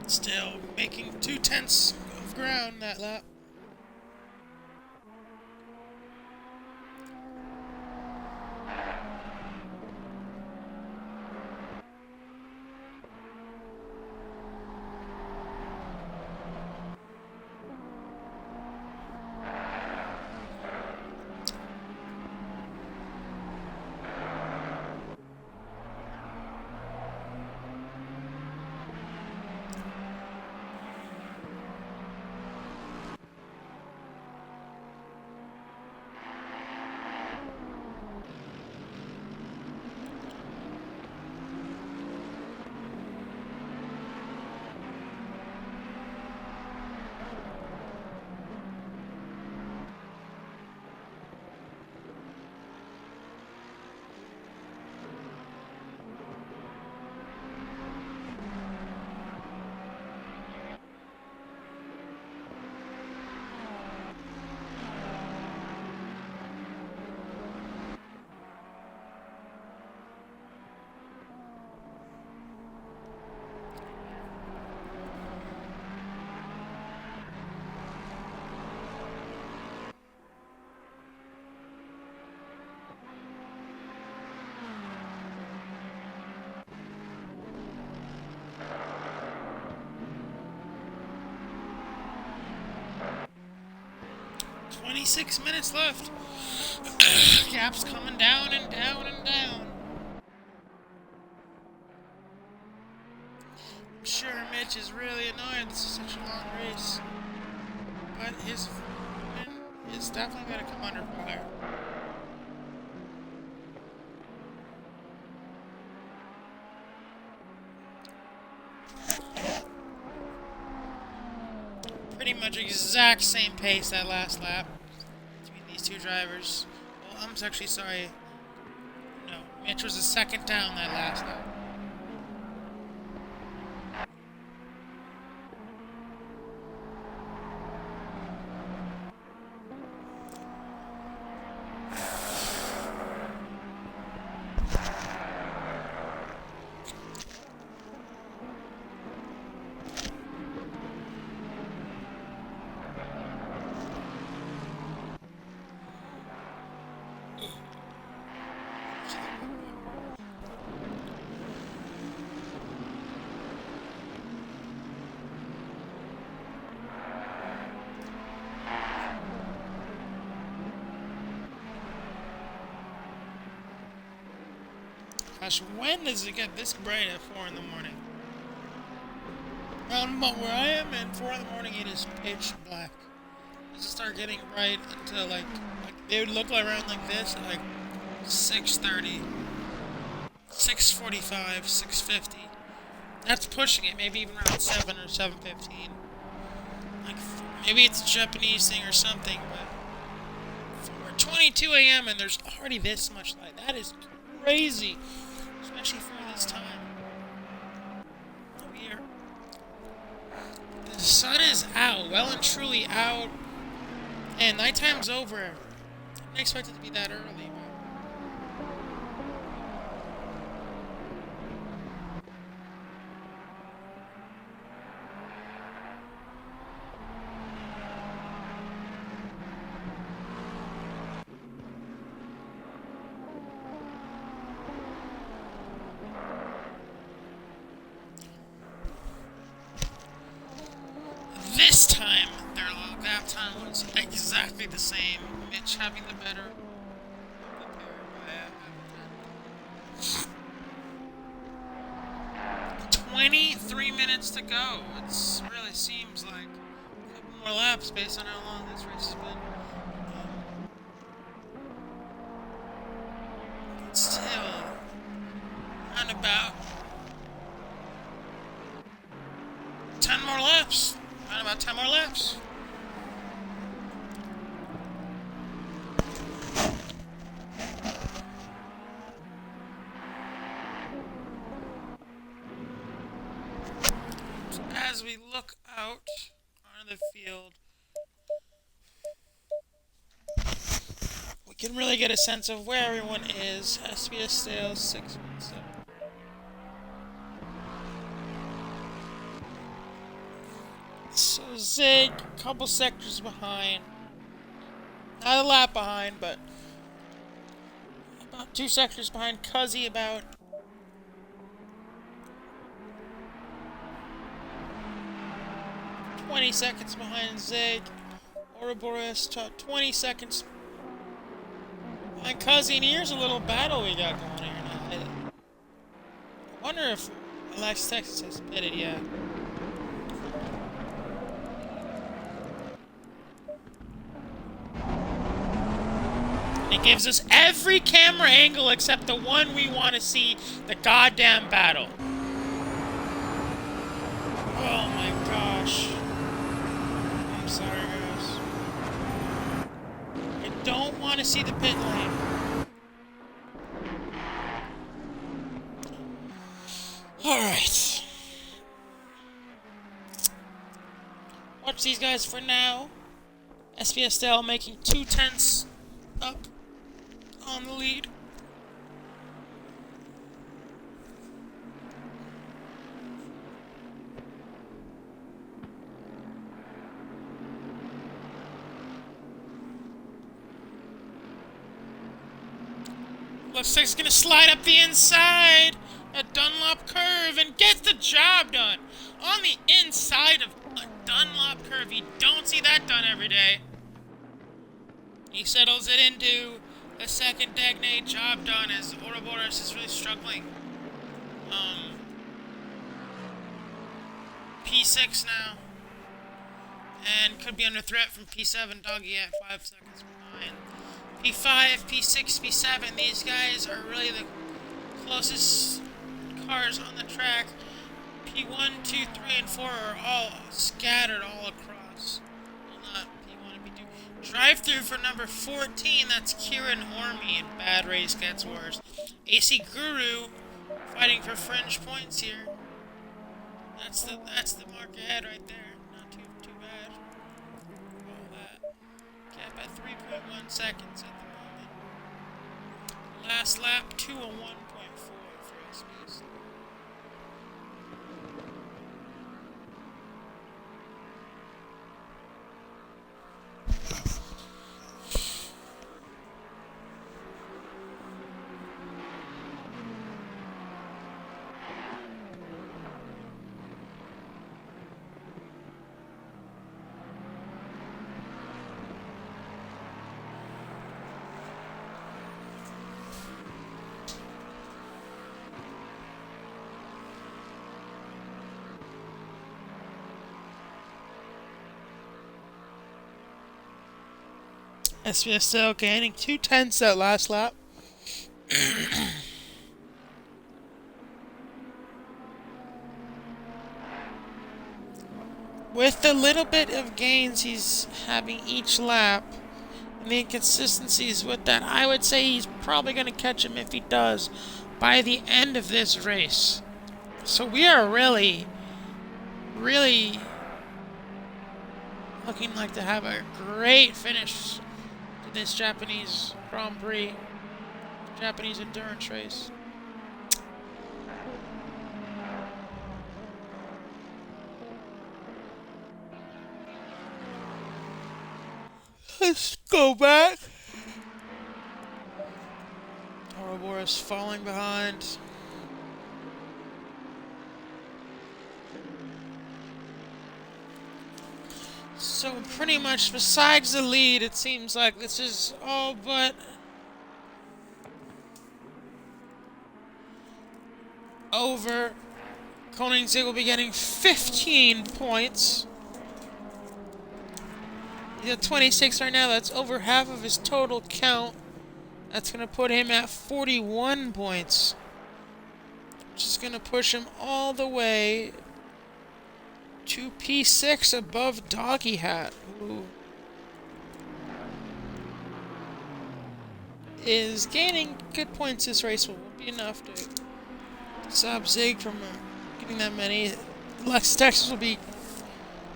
Still making 2/10 of ground that lap. Six minutes left. Gap's coming down and down and down. I'm sure Mitch is really annoyed. This is such a long race. But his win is definitely going to come under fire. Pretty much exact same pace that last lap. Two drivers. Well, I'm actually sorry. No, Mitch was the second down that last lap. Gosh, when does it get this bright at 4 in the morning? Around where I am, at 4 in the morning, it is pitch black. It doesn't start getting bright until like they would look around like this at like 6:30, 6:45, 6:50. That's pushing it. Maybe even around 7 or 7:15. Like maybe it's a Japanese thing or something, but we're 22 a.m. and there's already this much light. That is crazy, especially for this time. Here, the sun is out, well and truly out, and nighttime's over. I didn't expect it to be that early. This time, their lap time was exactly the same. Mitch having the better. 23 minutes to go. It really seems like a couple more laps based on how long this race has been. It's still around about 10 more laps. Around about 10 more laps. As we look out onto the field, we can really get a sense of where everyone is. SBS Sales 617. So Zig, a couple sectors behind. Not a lap behind, but about 2 sectors behind. Cuzzy about 20 seconds behind Zig. Ouroboros 20 seconds behind Cuzzy. And here's a little battle we got going here now. I wonder if Alex Texas has pitted yet. It gives us every camera angle except the one we want to see, the goddamn battle. Oh my gosh. I'm sorry, guys. I don't want to see the pit lane. Alright. Watch these guys for now. SBS Style making 2/10 up on the lead. Looks like it's gonna slide up the inside a Dunlop curve and gets the job done on the inside of a Dunlop curve. You don't see that done every day. He settles it into the second Degnate, job done, as Ouroboros is really struggling. P6 now. And could be under threat from P7, Doggy at 5 seconds behind. P5, P6, P7, these guys are really the closest cars on the track. P1, 2, 3, and 4 are all scattered all across. Well, not P1 and P2. Drive-through for number 14, that's Kieran Hormy, and bad race gets worse. AC Guru fighting for fringe points here. That's the mark ahead right there. Not too bad. All that. Gap at 3.1 seconds at the moment. Last lap 2:01.4 for SBS. SBS still gaining 2/10 that last lap. With the little bit of gains he's having each lap, and the inconsistencies with that, I would say he's probably going to catch him if he does by the end of this race. So we are really, really looking like to have a great finish to this Japanese Grand Prix, Japanese endurance race. Let's go back. Ouroboros falling behind. So pretty much besides the lead, it seems like this is all but over. Koenigsegg will be getting 15 points. He's at 26 right now. That's over half of his total count. That's going to put him at 41 points. Which is going to push him all the way to P6 above Doggy Hat, who is gaining good points this race. Will be enough to stop Zig from getting that many. Lex Texas will be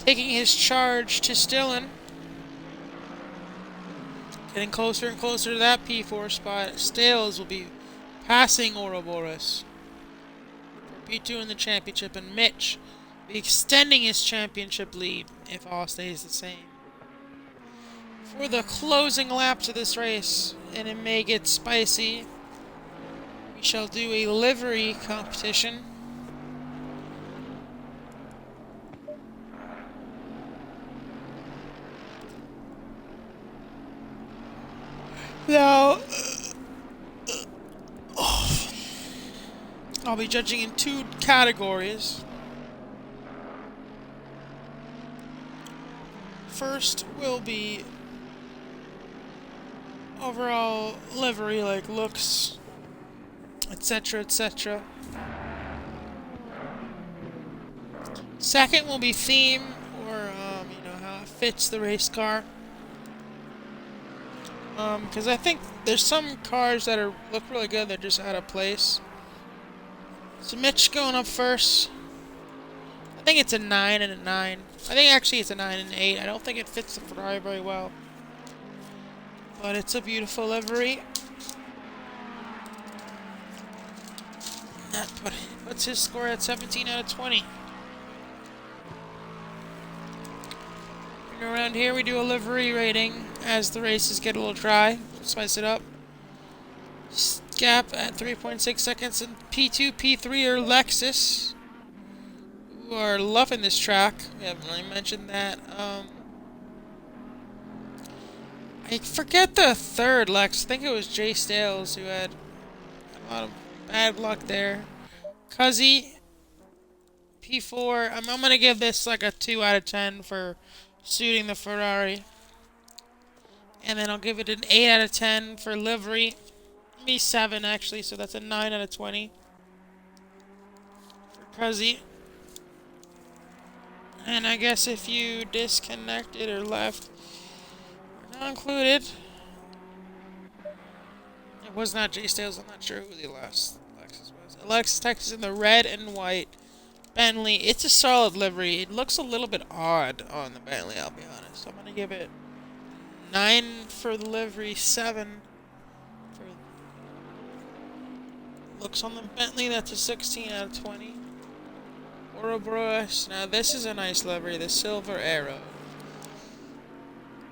taking his charge to Stillen. Getting closer and closer to that P4 spot. Stales will be passing Ouroboros for P2 in the championship, and Mitch will be extending his championship lead if all stays the same. For the closing lap to this race, and it may get spicy, we shall do a livery competition. Now, I'll be judging in 2 categories. First will be overall livery, like looks, etc., etc. Second will be theme, or how it fits the race car. Because I think there's some cars that look really good, they're just out of place. So Mitch going up first. I think it's a 9 and a 9. I think actually it's a 9 and an 8. I don't think it fits the Ferrari very well. But it's a beautiful livery. That puts his score at 17 out of 20. Around here we do a livery rating as the races get a little dry. Spice it up. Gap at 3.6 seconds, and P2, P3 are Lexus, who are loving this track. We haven't really mentioned that. I forget the third Lex. I think it was Jay Stales who had a lot of bad luck there. Cuzzy, P4. I'm going to give this like a 2 out of 10 for suiting the Ferrari. And then I'll give it an 8 out of 10 for livery. Maybe 7 actually, so that's a 9 out of 20 for Cuzzy. And I guess if you disconnected or left, not included. It was not Jay Stales. I'm not sure who the last Lexus was. Alexis Texas in the red and white Bentley. It's a solid livery. It looks a little bit odd on the Bentley, I'll be honest. I'm gonna give it 9 for the livery, 7 for looks on the Bentley. That's a 16 out of 20. Ouroboros. Now this is a nice livery, the Silver Arrow.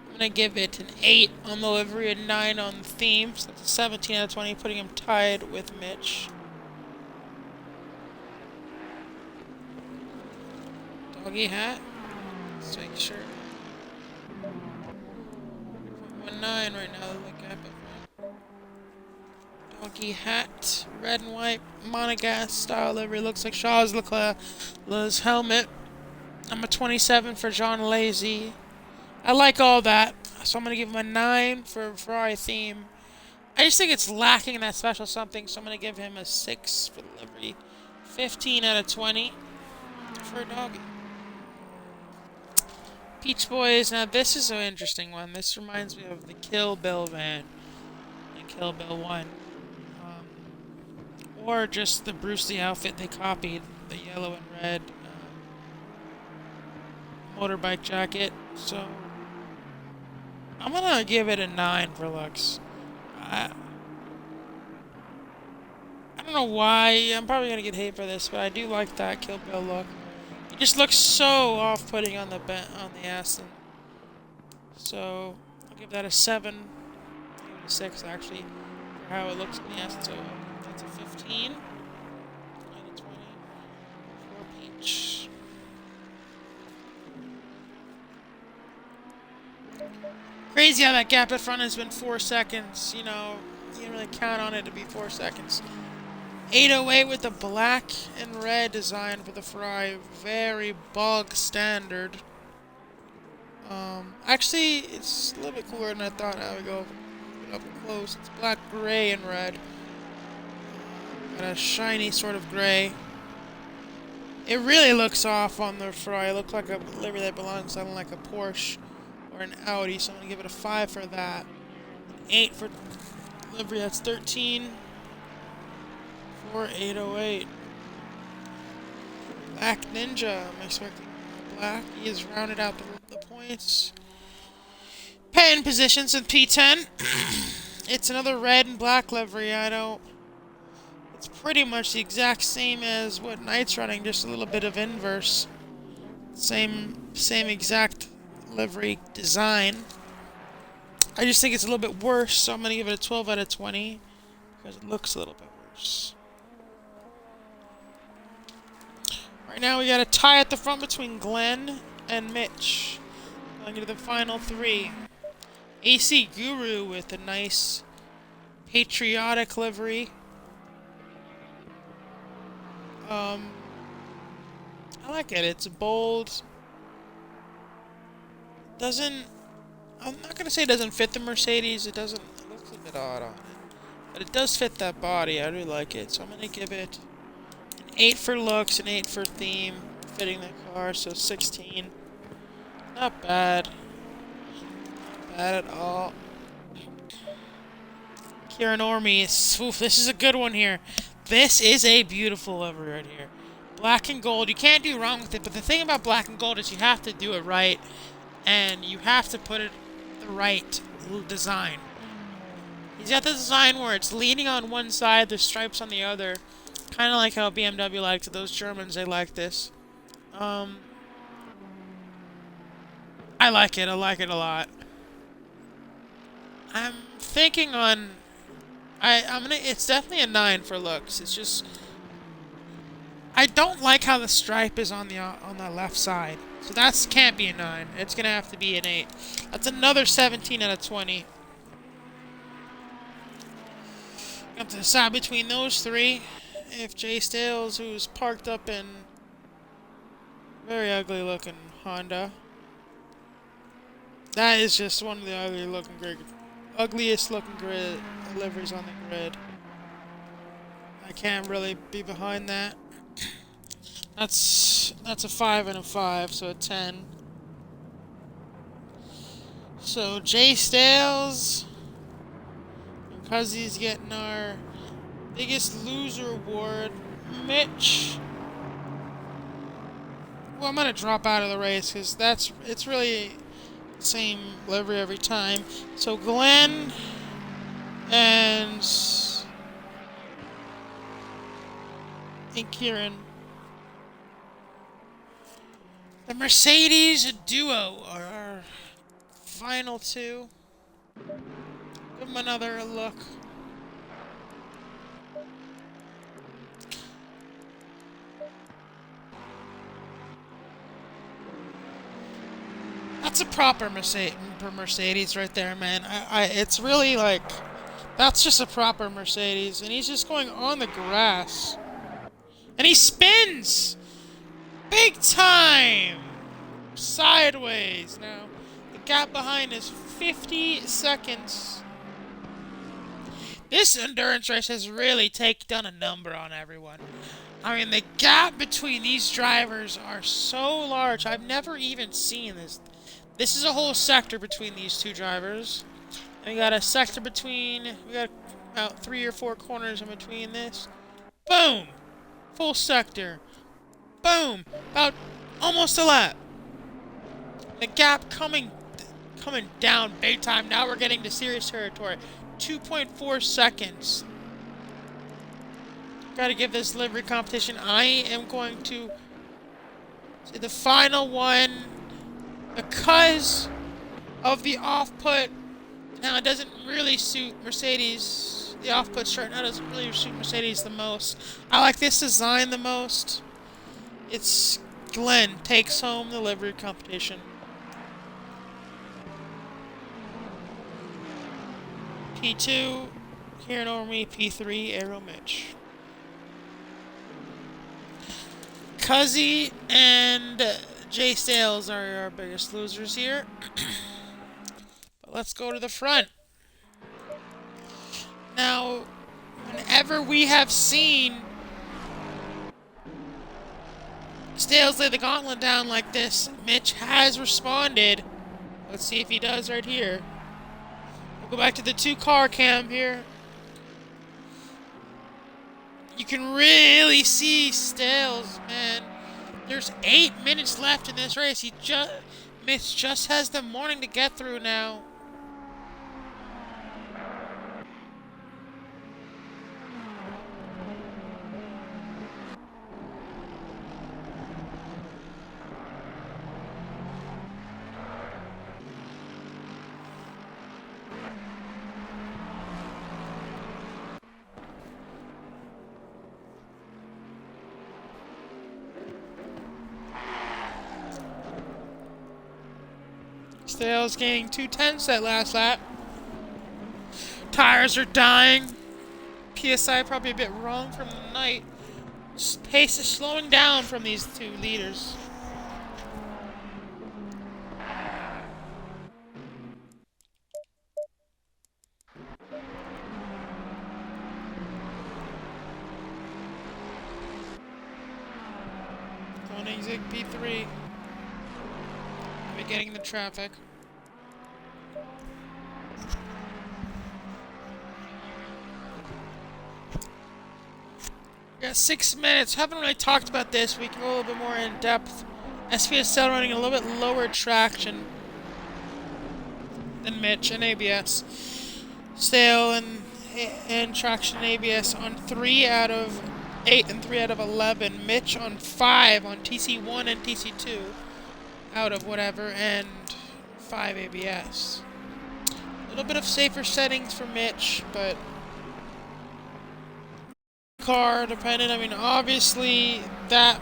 I'm gonna give it an 8 on the livery, a 9 on the theme. So that's a 17 out of 20, putting him tied with Mitch. Doggy Hat. Let's make sure. 19 right now. The gap at front. Doggy Hat, red and white, monogas style livery. Looks like Charles Leclerc's helmet. I'm a 27 for John Lazy. I like all that. So I'm going to give him a 9 for Ferrari theme. I just think it's lacking in that special something, so I'm going to give him a 6 for the livery. 15 out of 20 for a doggy. Peach Boys. Now this is an interesting one. This reminds me of the Kill Bill van in Kill Bill 1. Or just the Bruce Lee outfit they copied, the yellow and red motorbike jacket. So I'm gonna give it a 9 for looks. I don't know why. I'm probably gonna get hate for this, but I do like that Kill Bill look. It just looks so off-putting on the Aston. So I'll give that a 7. I'll give it a 6 actually for how it looks in the Aston. So that's a 15 out of 20 for Peach. Crazy how that gap at front has been 4 seconds. You know, you can't really count on it to be 4 seconds. 808 with the black and red design for the Ferrari. Very bog standard. Actually, it's a little bit cooler than I thought. Now we go up close. It's black, gray, and red. Got a shiny sort of gray. It really looks off on the Ferrari. It looks like a livery that belongs on like a Porsche or an Audi, so I'm going to give it a 5 for that. An 8 for livery, that's 13 for 808. Black Ninja, I'm expecting black. He has rounded out the points. Pen positions in P10. It's another red and black livery. It's pretty much the exact same as what Knight's running, just a little bit of inverse. Same exact livery design. I just think it's a little bit worse, so I'm going to give it a 12 out of 20 because it looks a little bit worse. Right now we got a tie at the front between Glenn and Mitch. Going into the final 3. AC Guru with a nice patriotic livery. I like it. It's bold. I'm not gonna say it doesn't fit the Mercedes. It looks a bit odd on it. But it does fit that body. I really like it. So I'm gonna give it an 8 for looks, an 8 for theme, fitting the car, so 16. Not bad. Not bad at all. Kieran Orme, this is a good one here. This is a beautiful livery right here. Black and gold, you can't do wrong with it, but the thing about black and gold is you have to do it right, and you have to put it the right design. He's got the design where it's leaning on one side, the stripes on the other, kind of like how BMW likes it. Those Germans, they like this. I like it. I like it a lot. I'm thinking on. It's definitely a 9 for looks. It's just. I don't like how the stripe is on the left side. So that can't be a 9. It's gonna have to be an 8. That's another 17 out of 20. You have to decide between those 3. If Jay Stales, who's parked up in very ugly looking Honda. That is just one of the ugliest looking liveries on the grid. I can't really be behind that. That's a 5 and a 5, so a 10. So Jay Stales, because he's getting our biggest loser award, Mitch. Well, I'm gonna drop out of the race because it's really the same livery every time. So Glenn and Kieran. The Mercedes duo are our final 2. Give them another look. That's a proper Mercedes right there, man. It's really like, that's just a proper Mercedes, and he's just going on the grass, and he spins, big time, sideways. Now, the gap behind is 50 seconds. This endurance race has really done a number on everyone. I mean, the gap between these drivers are so large. I've never even seen this. This is a whole sector between these two drivers. And we got a sector between... We got about 3 or 4 corners in between this. Boom! Full sector. Boom! About almost a lap. The gap coming down big time. Now we're getting to serious territory. 2.4 seconds. Gotta give this livery competition. I am going to say the final one because of the off-put. Now it doesn't really suit Mercedes. The off-put start now doesn't really suit Mercedes the most. I like this design the most. It's Glenn takes home the livery competition. P2, Kieran over me. P3, Aero Mitch. Cuzzy and Jay Sales are our biggest losers here. But let's go to the front. Now, whenever we have seen Sales lay the gauntlet down like this, Mitch has responded. Let's see if he does right here. We'll go back to the 2-car cam here. You can really see Sales, man. There's 8 minutes left in this race. Mitch just has the morning to get through now. Sales gaining 2/10 that last lap. Tires are dying. PSI probably a bit wrong from the night. Pace is slowing down from these two leaders. Going Zig P3. Getting the traffic. We got 6 minutes. Haven't really talked about this. We can go a little bit more in depth. SPSL running a little bit lower traction than Mitch and ABS. Stale and traction ABS on 3 out of 8 and 3 out of 11. Mitch on 5 on TC1 and TC2. Out of whatever, and 5 ABS. A little bit of safer settings for Mitch, but car dependent. I mean, obviously that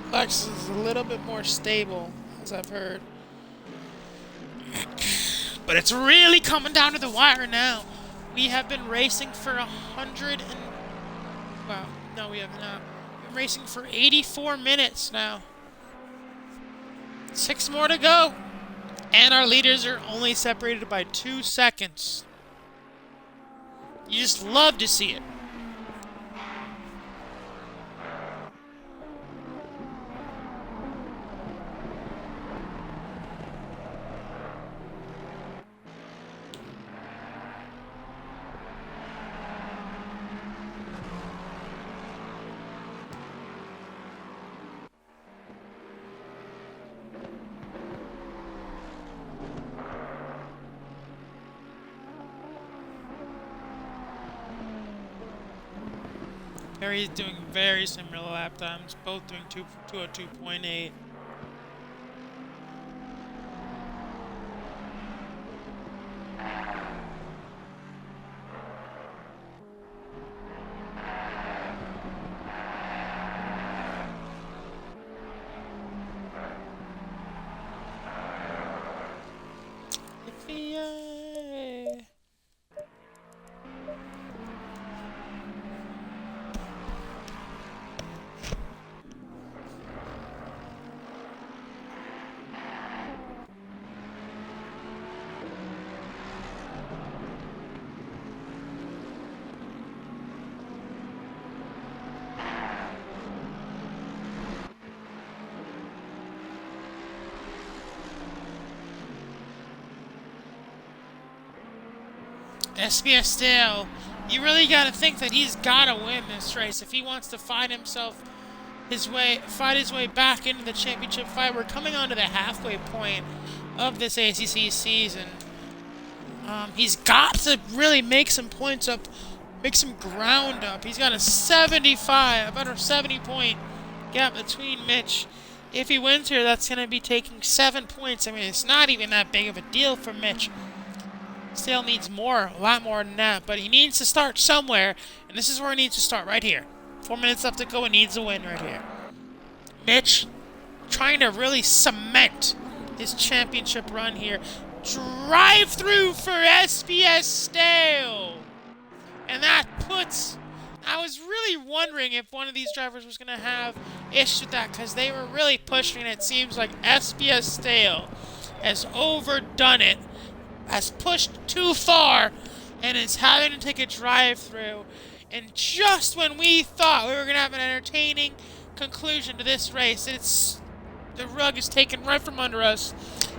Lexus is a little bit more stable, as I've heard. But it's really coming down to the wire now. We have been racing for 100 and... Wow, no, we have not. We've been racing for 84 minutes now. 6 more to go. And our leaders are only separated by 2 seconds. You just love to see it. Perry's doing very similar lap times, both doing 202.8. SBS Stale, you really got to think that he's got to win this race if he wants to fight his way back into the championship fight. We're coming on to the halfway point of this ACC season. He's got to really make some points up, make some ground up. He's got a 70-point gap between Mitch. If he wins here, that's going to be taking 7 points. I mean, it's not even that big of a deal for Mitch. Stale needs more, a lot more than that, but he needs to start somewhere, and this is where he needs to start, right here. 4 minutes left to go, and needs a win right here. Mitch trying to really cement his championship run here. Drive through for SBS Stale! And that puts... I was really wondering if one of these drivers was going to have issues with that, because they were really pushing, and it seems like SBS Stale has overdone it, has pushed too far, and is having to take a drive-through. And just when we thought we were going to have an entertaining conclusion to this race, the rug is taken right from under us,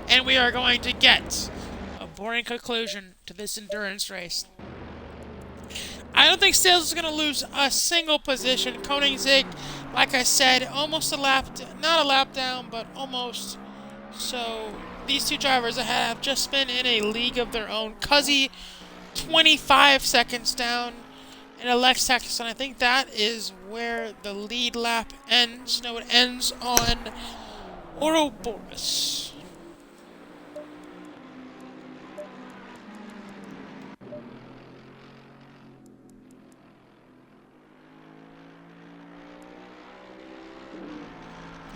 and we are going to get a boring conclusion to this endurance race. I don't think Stales is going to lose a single position. Koenigsegg, like I said, almost not a lap down, but almost. So these two drivers have just been in a league of their own. Cuzzy, 25 seconds down, and Alex Texas, and I think that is where the lead lap ends. No, it ends on Ouroboros.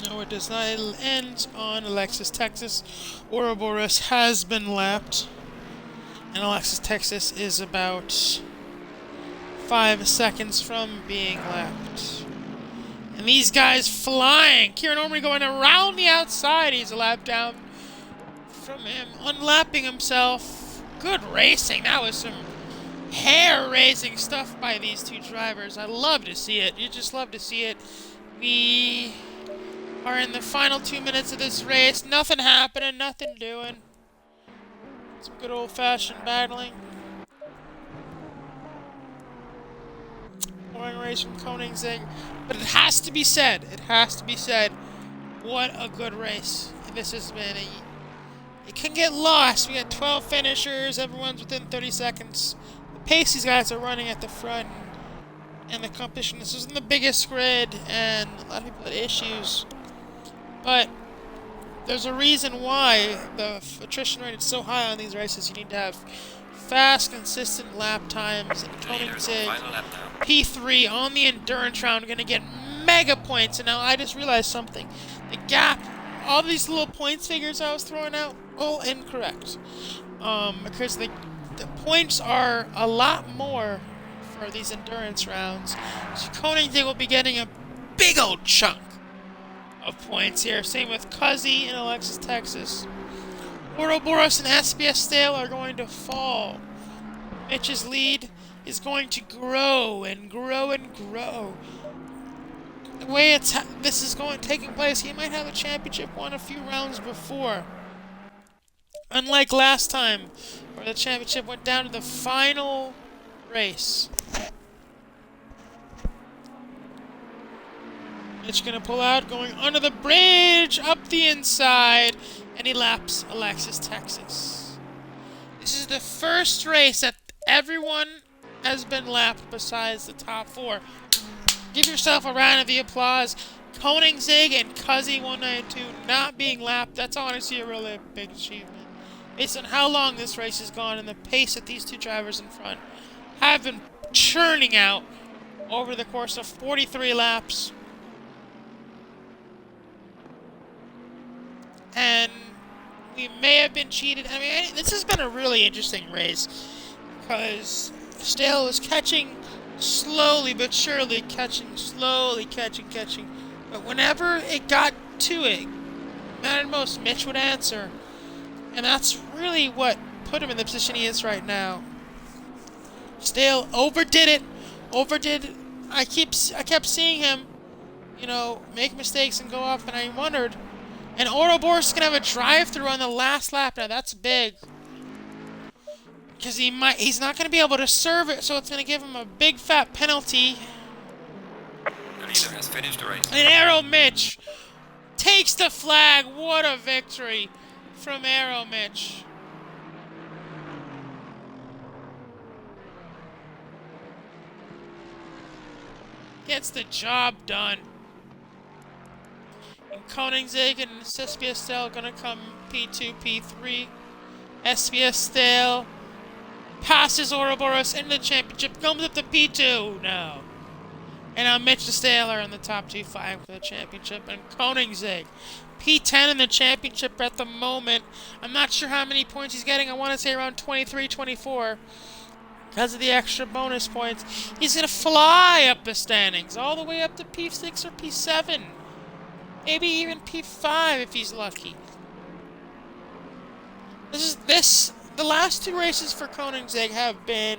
No, it does not. It ends on Alexis Texas. Ouroboros has been lapped, and Alexis Texas is about 5 seconds from being lapped. And these guys flying. Kieran Ormond going around the outside. He's a lap down from him, unlapping himself. Good racing. That was some hair-raising stuff by these two drivers. I love to see it. You just love to see it. We are in the final 2 minutes of this race. Nothing happening, nothing doing. Some good old-fashioned battling. Boring race from Koenigsegg. But it has to be said. It has to be said. What a good race this has been. It can get lost. We got 12 finishers. Everyone's within 30 seconds. The pace these guys are running at the front. And the competition. This isn't the biggest grid. And a lot of people had issues. But there's a reason why the attrition rate is so high on these races. You need to have fast, consistent lap times. And Koenigsegg, P3 on the endurance round, are going to get mega points. And now I just realized something. The gap, all these little points figures I was throwing out, all incorrect. Because the points are a lot more for these endurance rounds. So Koenigsegg will be getting a big old chunk of points here. Same with Cuzzy and Alexis Texas. Ouroboros and SBS Stale are going to fall. Mitch's lead is going to grow and grow and grow. The way this is taking place, he might have a championship won a few rounds before. Unlike last time, where the championship went down to the final race. Mitch gonna pull out, going under the bridge, up the inside, and he laps Alexis Texas. This is the first race that everyone has been lapped besides the top four. Give yourself a round of applause. Koenigsegg and Cuzzy 192 not being lapped, that's honestly a really big achievement. Based on how long this race has gone and the pace that these two drivers in front have been churning out over the course of 43 laps. And we may have been cheated. I mean, this has been a really interesting race because Stale was catching slowly but surely, catching. But whenever it got to it, mattered most, Mitch would answer. And that's really what put him in the position he is right now. Stale overdid it. I kept seeing him, make mistakes and go off, and I wondered. And Ouroboros is going to have a drive-through on the last lap. Now, that's big. Because he's not going to be able to serve it, so it's going to give him a big fat penalty. The leader has finished the race. And Arrow Mitch takes the flag. What a victory from Arrow Mitch. Gets the job done. And Koenigsegg and Sespiestel gonna come P2, P3. Espiestel passes Ouroboros into the championship, comes up to P2 now. And now Mitch Staeler in the top 2 fighting for the championship. And Koenigsegg, P10 in the championship at the moment. I'm not sure how many points he's getting. I want to say around 23, 24. Because of the extra bonus points. He's going to fly up the standings. All the way up to P6 or P7. Maybe even P5 if he's lucky. The last 2 races for Koenigsegg have been...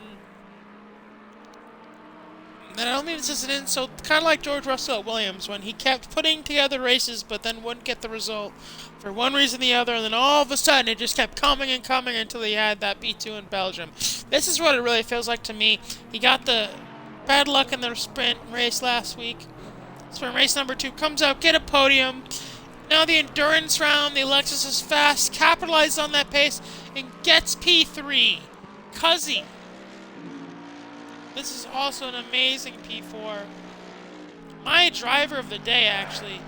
And I don't mean this as an insult, kind of like George Russell at Williams, when he kept putting together races but then wouldn't get the result for one reason or the other, and then all of a sudden it just kept coming and coming until he had that P2 in Belgium. This is what it really feels like to me. He got the bad luck in the sprint race last week. Sprint race number 2 comes out, get a podium. Now the endurance round, the Lexus is fast, capitalizes on that pace, and gets P3. Cuzzy. This is also an amazing P4. My driver of the day, actually.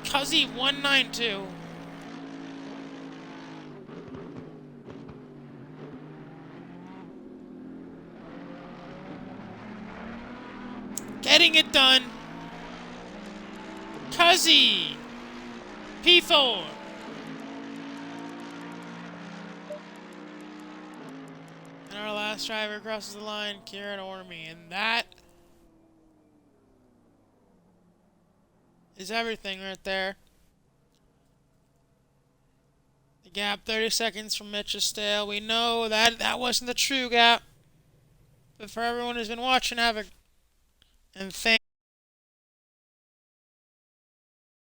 Cuzzy 192. Getting it done. Cuzzy. P4. And our last driver crosses the line, Kieran Ormy, and that is everything right there. The gap, 30 seconds from Mitch Staeler. We know that wasn't the true gap. But for everyone who's been watching, have a... And thank